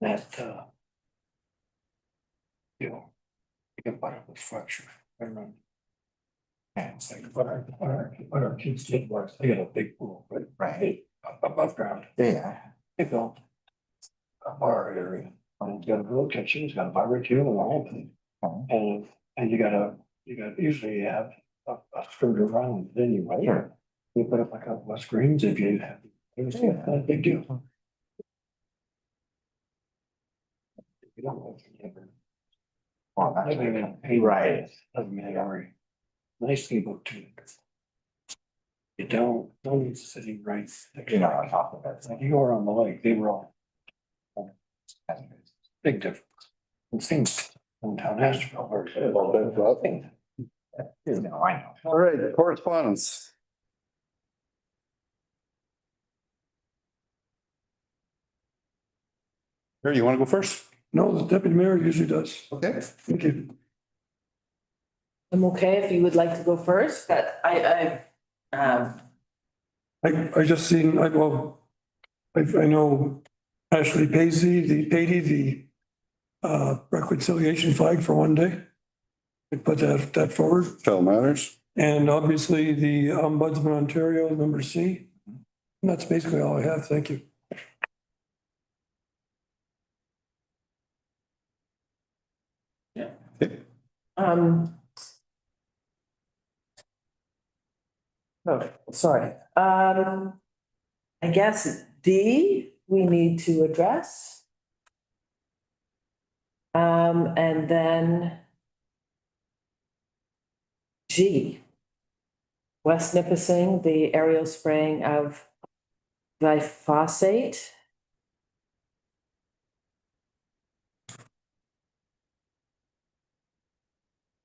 That, you know, you can buy the structure. I remember. And it's like, what our kids did was, they got a big pool, right? Above ground. Yeah. They built a bar area And it's got a grill kitchen, it's got a barbecue and all, and you got usually you have a skirt around, then you wear. You put up like a West Greens if you have, it's not a big deal. You don't want to ever. Well, that's right. Doesn't matter. Nice thing about too. You don't need sitting right. You know, on top of it, like you go around the lake, they were all. Big difference. It seems in town Asheville. You know, I know. All right, correspondence. Here, you want to go first? No, the deputy mayor usually does. Okay. Thank you. I'm okay if you would like to go first, but I just seen, I know Ashley Patey, the reconciliation flag for one day. I put that forward. Tell matters. And obviously the Ombudsman Ontario, number C. And that's basically all I have. Thank you. Oh, sorry. I guess D, we need to address. And then G, West Nipissing, the aerial spraying of glyphosate.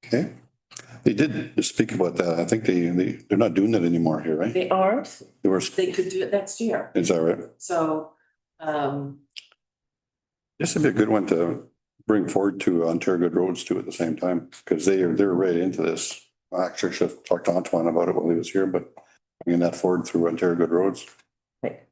Okay. They did speak about that. I think they're not doing that anymore here, right? They aren't, They were, they could do it next year. is that right? So, This would be a good one to bring forward to Ontario Good Roads too at the same time, because they're right into this. I actually should have talked to Antoine about it while he was here, but bringing that forward through Ontario Good Roads. right.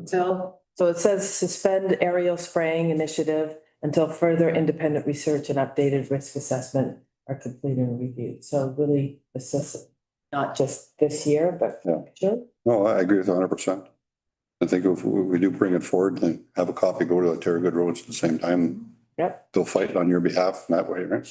So it says suspend aerial spraying initiative until further independent research and updated risk assessment are completed and reviewed. So really assess not just this year, but future. No, I agree with 100%. I think if we do bring it forward, then have a copy go to Ontario Good Roads at the same time. Yep. They'll fight on your behalf in that way, right?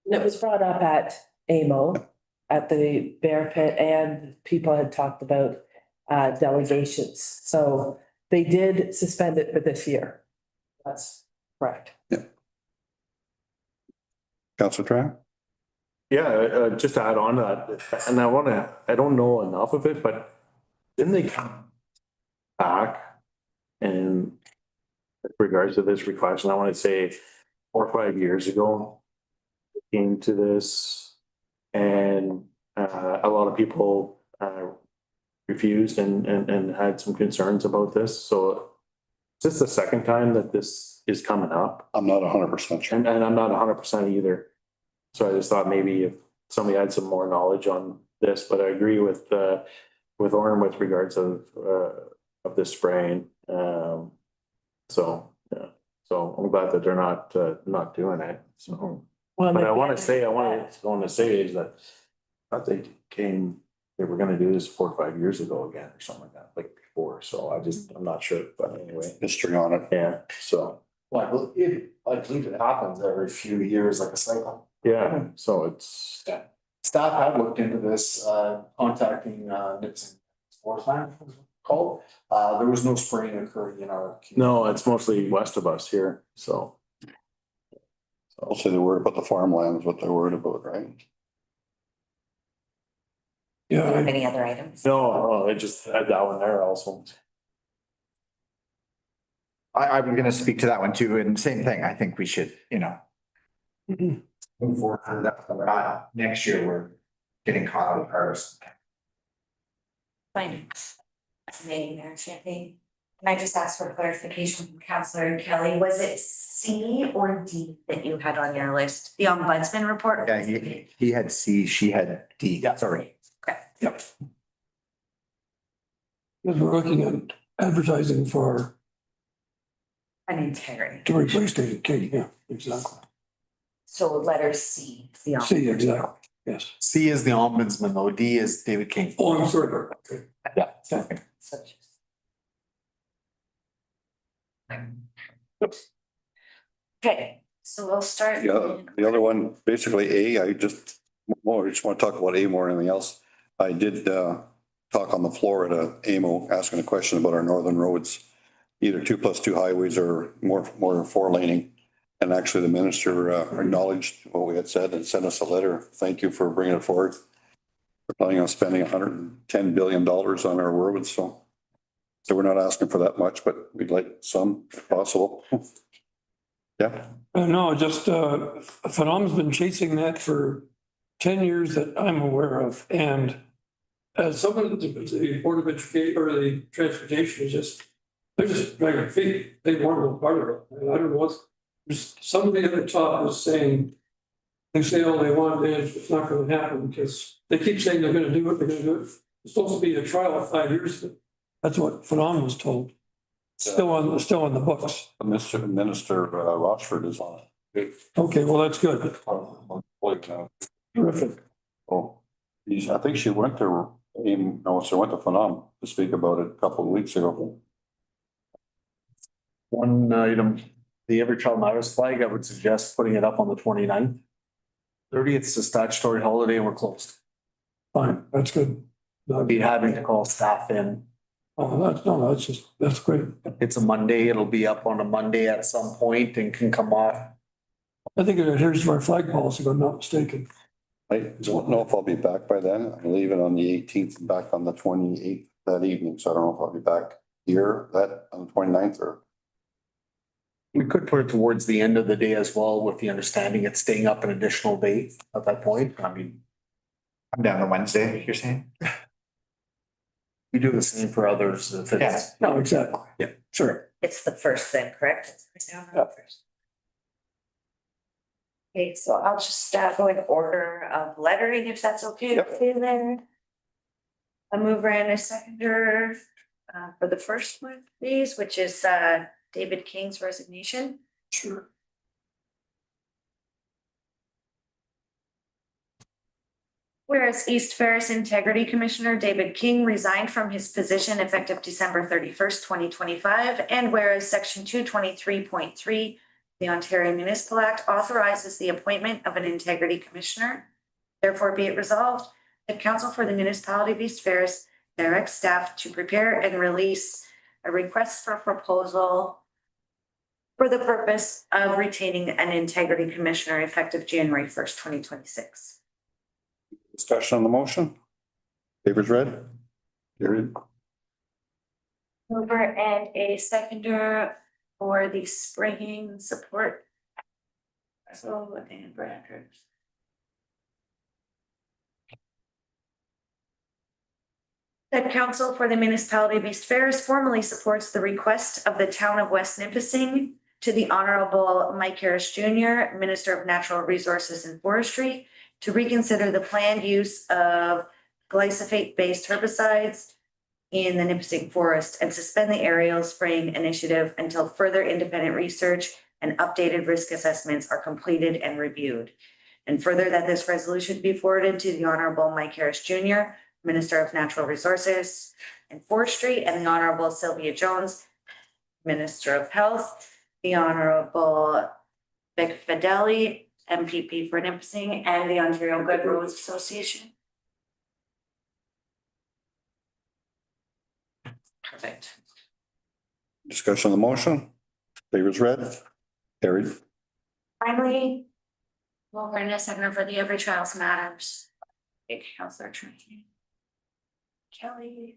And it was brought up at AMO, at the Bear Pit, and people had talked about delegations. So they did suspend it for this year. That's correct. Yeah. Councilor Tran? Yeah, just to add on to that, and I don't know enough of it, but didn't they come back and with regards to this request, and I want to say 4 or 5 years ago, came to this and a lot of people refused and had some concerns about this. So is this the second time that this is coming up? I'm not 100% sure. And I'm not 100% either. So I just thought maybe if somebody had some more knowledge on this, but I agree with Orin with regards of this spraying. So yeah, so I'm glad that they're not doing it. So, but I want to say is that I think they were going to do this 4 or 5 years ago again or something like that, like before. So I'm not sure, but anyway, History on it. yeah. So Well, I believe it happens every few years, like a cycle. yeah, so it's Staff had looked into this, contacting, Nipissing Forest Land, was it called. There was no spraying occurring in our. no, it's mostly west of us here. So I'll say they're worried about the farmlands, what they're worried about, right? Yeah. Any other items? no, I just had that one there also. I'm gonna speak to that one too, and same thing, I think we should, move forward on that. Next year, we're getting caught on harvest. Fine. Fascinating there, Champagne. Can I just ask for clarification from Councillor Kelly? Was it C or D that you had on your list? The ombudsman report? Yeah, he had C, she had D. Yeah, sorry. Okay. Yep. Because we're looking at advertising for, An integrity. to replace David King, yeah, exactly. So letter C. The See, exactly, yes. C is the ombudsman though, D is David King. Oh, I'm sorry. Okay. Yeah. Such. Okay, so we'll start. The other one, basically I just want to talk about A more than anything else. I did talk on the floor at a AMO, asking a question about our northern roads, either 2+2 highways or more 4-laning. And actually the minister acknowledged what we had said and sent us a letter. Thank you for bringing it forward. We're planning on spending $110 billion on our roads, so we're not asking for that much, but we'd like some if possible. Yeah. No, just, Phenom's been chasing that for 10 years that I'm aware of. And as someone, the Board of Education or the Transportation is they're just dragging their feet. They want to be part of it. I don't know what's, there's somebody at the top was saying, they say all they want, and it's not going to happen because they keep saying they're going to do it, they're going to do it. It's supposed to be a trial of 5 years. That's what Phenom was told. Still on the books. Minister Rochford is on it. Okay, well, that's good. Terrific. Oh, I think she went to Phenom to speak about it a couple of weeks ago. One item, the Every Child Matters flag, I would suggest putting it up on the 29th. 30th is a statutory holiday and we're closed. Fine, that's good. I'll be having to call staff in. Oh, that's great. It's a Monday. It'll be up on a Monday at some point and can come off. I think it adheres to our flag policy, if I'm not mistaken. I don't know if I'll be back by then. I'm leaving on the 18th and back on the 28th that evening. So I don't know if I'll be back here on the 29th or. We could put it towards the end of the day as well, with the understanding it's staying up an additional day at that point. I mean, I'm down on Wednesday, you're saying? we do the same for others if it's. No, exactly. Yeah, sure. It's the first thing, correct? It's right down on the first. Okay, so I'll just go in order of lettering, if that's okay with you there. A mover and a seconder for the first one, please, which is David King's resignation. Sure. Whereas East Ferris Integrity Commissioner David King resigned from his position effective December 31st, 2025, and whereas Section 223.3 the Ontario Municipal Act authorizes the appointment of an integrity commissioner. Therefore, be it resolved that Council for the Municipality of East Ferris directs staff to prepare and release a request for proposal for the purpose of retaining an integrity commissioner effective January 1st, 2026. Discussion on the motion? Papers read? Carried. Mover and a seconder for the spraying support. So, and Bradford. That Council for the Municipality of East Ferris formally supports the request of the Town of West Nipissing to the Honorable Mike Harris Jr., Minister of Natural Resources and Forestry, to reconsider the planned use of glyphosate-based herbicides in the Nipissing Forest and suspend the aerial spraying initiative until further independent research and updated risk assessments are completed and reviewed. And further, that this resolution be forwarded to the Honorable Mike Harris Jr., Minister of Natural Resources and Forestry, and the Honorable Sylvia Jones, Minister of Health, the Honorable Vic Fideli, MPP for Nipissing, and the Ontario Good Roads Association. Perfect. Discussion on the motion? Papers read? Carried. Finally, we'll run a second for the Every Child Matters. Big Councillor Tracy Kelly.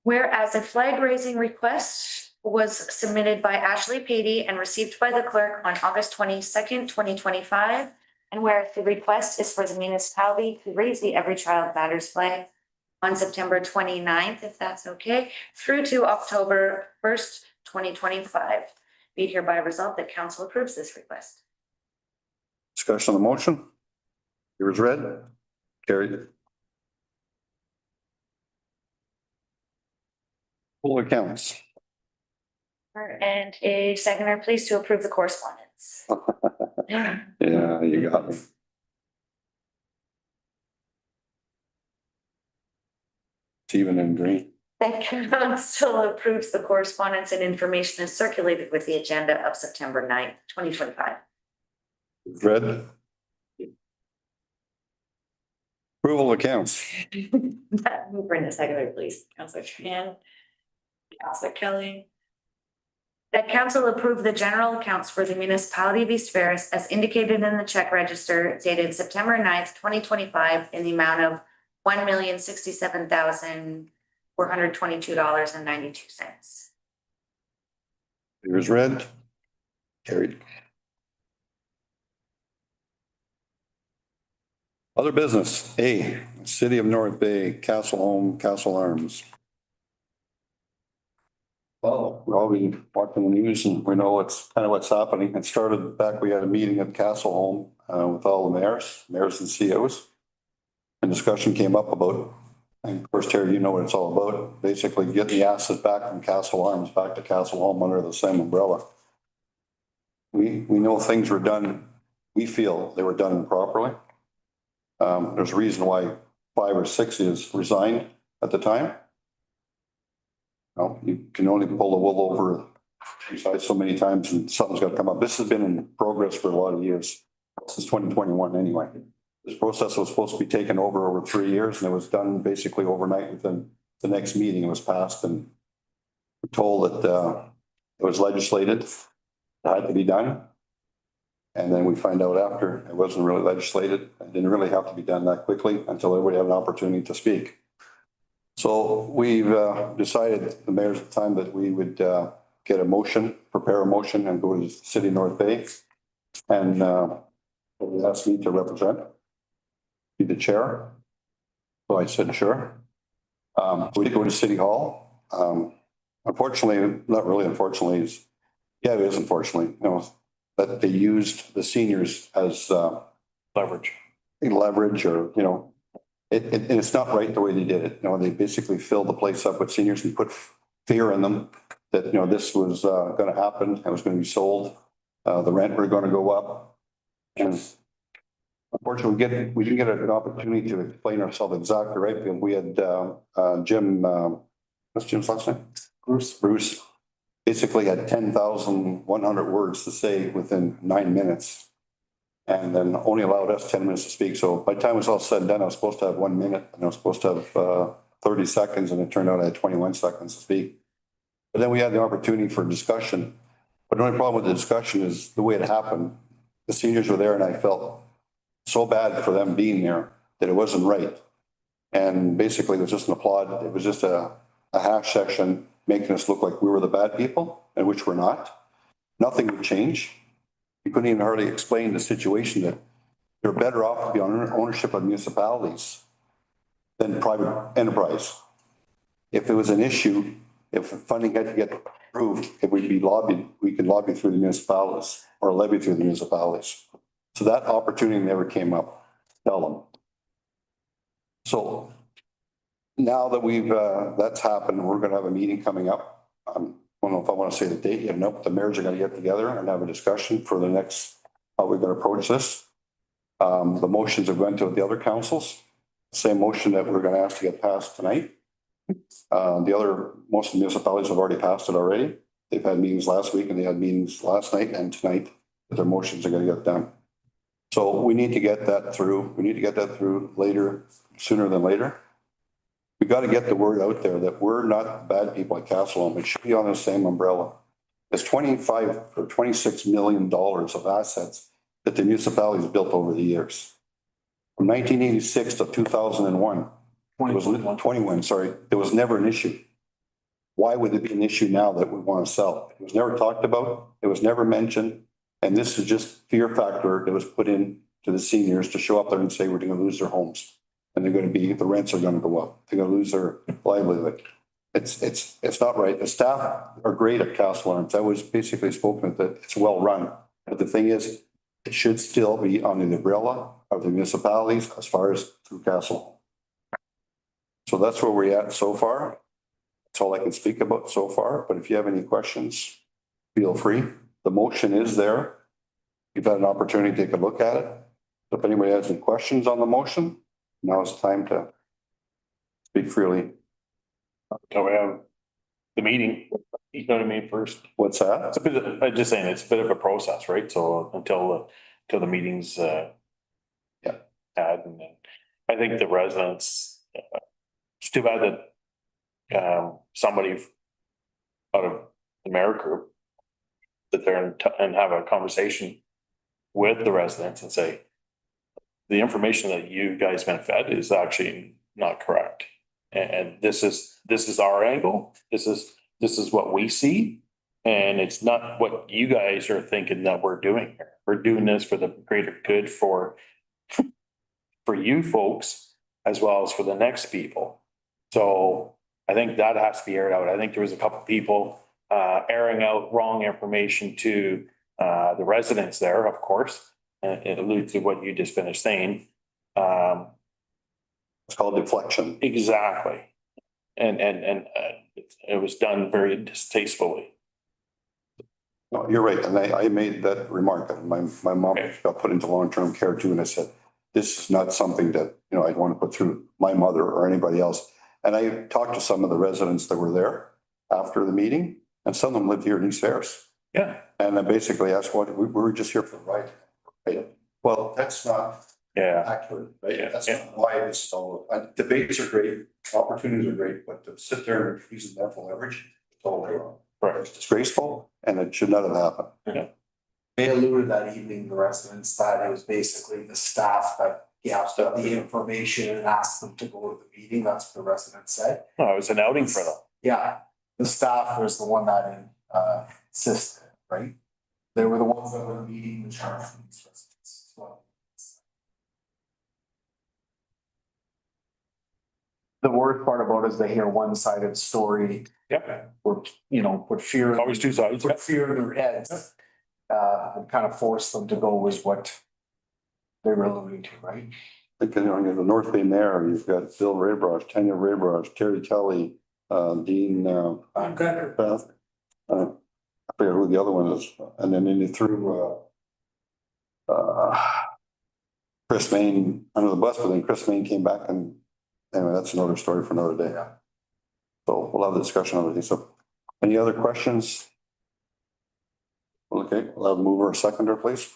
Whereas a flag raising request was submitted by Ashley Patey and received by the clerk on August 22nd, 2025. And whereas the request is for the municipality to raise the Every Child Matters flag on September 29th, if that's okay, through to October 1st, 2025. Be hereby resolved that council approves this request. Discussion on the motion? Papers read? Carried. Full accounts. And a seconder, please, to approve the correspondence. Yeah, you got me. It's even in green. That council approves the correspondence and information as circulated with the agenda of September 9th, 2025. Read. Approval of accounts. Brenda, secretary, please. Councilor Tran. Councilor Kelly. That council approve the general accounts for the municipality of East Ferris as indicated in the check register dated September 9th, 2025 in the amount of $1,067,422.92. Here's read. Carried. Other business. A, City of North Bay, Castle Home, Castle Arms. Well, we're all been watching the news and we know it's kind of what's happening. It started back, we had a meeting at Castle Home with all the mayors and COs. And discussion came up about, and of course, Terry, you know what it's all about, basically getting the asset back from Castle Arms back to Castle Home under the same umbrella. We know things were done, we feel they were done improperly. There's a reason why 5 or 6 is resigned at the time. Well, you can only pull the wool over your eyes so many times and something's got to come up. This has been in progress for a lot of years, since 2021 anyway. This process was supposed to be taken over 3 years and it was done basically overnight. Within the next meeting, it was passed and we're told that it was legislated, it had to be done. And then we find out after it wasn't really legislated. It didn't really have to be done that quickly until everybody had an opportunity to speak. So we've decided, the mayor's at the time, that we would get a motion, prepare a motion and go to the City of North Bay. And they asked me to represent, be the chair. So I said, sure. We did go to City Hall. Unfortunately, not really unfortunately, yeah, it is unfortunately, you know, that they used the seniors as leverage or, you know, and it's not right the way they did it. You know, they basically filled the place up with seniors and put fear in them that, you know, this was going to happen. It was going to be sold. The rent were going to go up. And unfortunately, we didn't get an opportunity to explain ourselves exactly right. Because we had Jim, what's Jim's last name? Bruce basically had 10,100 words to say within 9 minutes. And then only allowed us 10 minutes to speak. So by the time it was all said and done, I was supposed to have 1 minute and I was supposed to have 30 seconds and it turned out I had 21 seconds to speak. But then we had the opportunity for discussion. But the only problem with the discussion is the way it happened. The seniors were there and I felt so bad for them being there that it wasn't right. And basically it was just an applaud. It was just a hash section making us look like we were the bad people, and which we're not. Nothing would change. You couldn't even hardly explain the situation that they're better off to be on ownership of municipalities than private enterprise. If it was an issue, if funding had to get approved, it would be lobbied. We could lobby through the municipalities or levy through the municipalities. So that opportunity never came up. Tell them. So now that we've that's happened, we're going to have a meeting coming up. I don't know if I want to say the date yet. Nope. The mayors are going to get together and have a discussion for the next, how we're going to approach this. The motions are going to the other councils. Same motion that we're going to ask to get passed tonight. Most of the municipalities have already passed it already. They've had meetings last week and they had meetings last night and tonight. Their motions are going to get done. So we need to get that through. We need to get that through later, sooner than later. We got to get the word out there that we're not bad people at Castle Home. It should be on the same umbrella. There's 25 or $26 million of assets that the municipalities built over the years. From 1986 to 2001, it was 21, sorry, there was never an issue. Why would it be an issue now that we want to sell? It was never talked about. It was never mentioned. And this is just fear factor that was put in to the seniors to show up there and say, we're going to lose their homes. And they're going to be, the rents are going to go up. They're going to lose their livelihood. It's not right. The staff are great at Castle Arms. I was basically spoken that it's well run. But the thing is, it should still be under the umbrella of the municipalities as far as through Castle. So that's where we're at so far. That's all I can speak about so far. But if you have any questions, feel free. The motion is there. You've had an opportunity to take a look at it. So if anybody has any questions on the motion, now is the time to speak freely. Until we have the meeting, you know what I mean, first. What's that? It's a bit of, I'm just saying, it's a bit of a process, right? So until the meetings, Yeah. had, and then I think the residents, it's too bad that, somebody out of the mayor group sit there and have a conversation with the residents and say, the information that you guys been fed is actually not correct. And this is our angle. This is what we see. And it's not what you guys are thinking that we're doing here. We're doing this for the greater good for you folks as well as for the next people. So I think that has to be aired out. I think there was a couple of people airing out wrong information to the residents there, of course. And it alludes to what you just finished saying. It's called deflection. Exactly. And it was done very distastefully. No, you're right. And I made that remark. My mom got put into long-term care too. And I said, this is not something that, you know, I'd want to put through my mother or anybody else. And I talked to some of the residents that were there after the meeting, and some of them lived here in East Ferris. Yeah. And I basically asked, what, we were just here for the ride. Right? Well, that's not accurate, right? Yeah. That's not why this is all, debates are great, opportunities are great, but to sit there and use them for leverage, it's totally wrong. Right. It's disgraceful, and it should not have happened. Yeah. They alluded that evening, the residents, that it was basically the staff that gathered the information and asked them to go to the meeting. That's what the residents said. No, it was an outing for them. Yeah, the staff was the one that insisted, right? They were the ones that were leading the charge from these residents. So the worst part about it is they hear one-sided story. Yep. Or, you know, put fear. Always two sides. Put fear in their heads. And kind of force them to go was what they were alluding to, right? Like, you know, the North Bay Mayor, you've got Bill Raybrosh, Tanya Raybrosh, Terry Kelly, Dean, Beth. I forget who the other one is. And then they threw, Chris Main under the bus, but then Chris Main came back, and anyway, that's another story for another day. Yeah. So we'll have a discussion on everything. So any other questions? Okay, we'll have a mover or seconder, please.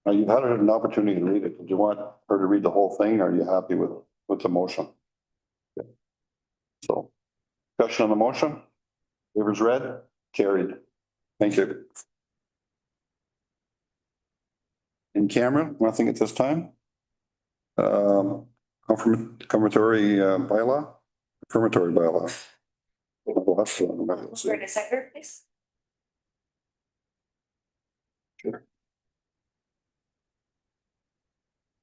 Now, you've had an opportunity to read it. Did you want her to read the whole thing? Or are you happy with the motion? Okay. So, discussion on the motion? Waivers read, carried. Thank you. In camera, nothing at this time. Confirmatory bylaw. For a second, please.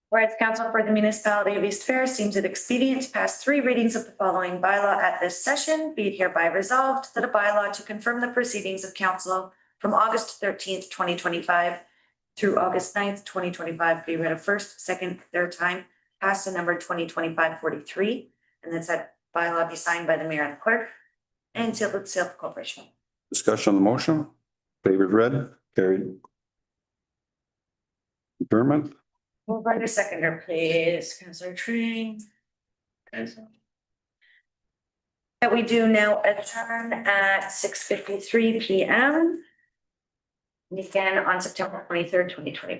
Whereas council for the municipality of East Ferris deems it expedient to pass 3 readings of the following bylaw at this session, be it hereby resolved that a bylaw to confirm the proceedings of council from August 13th, 2025 through August 9th, 2025 be read a first, second, third time, passed to number 2025-43, and that said bylaw be signed by the mayor and the clerk and sealed with the seal of the corporation. Discussion on the motion. Waivers read, carried. Adjournment. Move by the seconder, please, Councillor Tring. That we do now adjourn at 6:53 p.m. Again on September 23rd, 2025.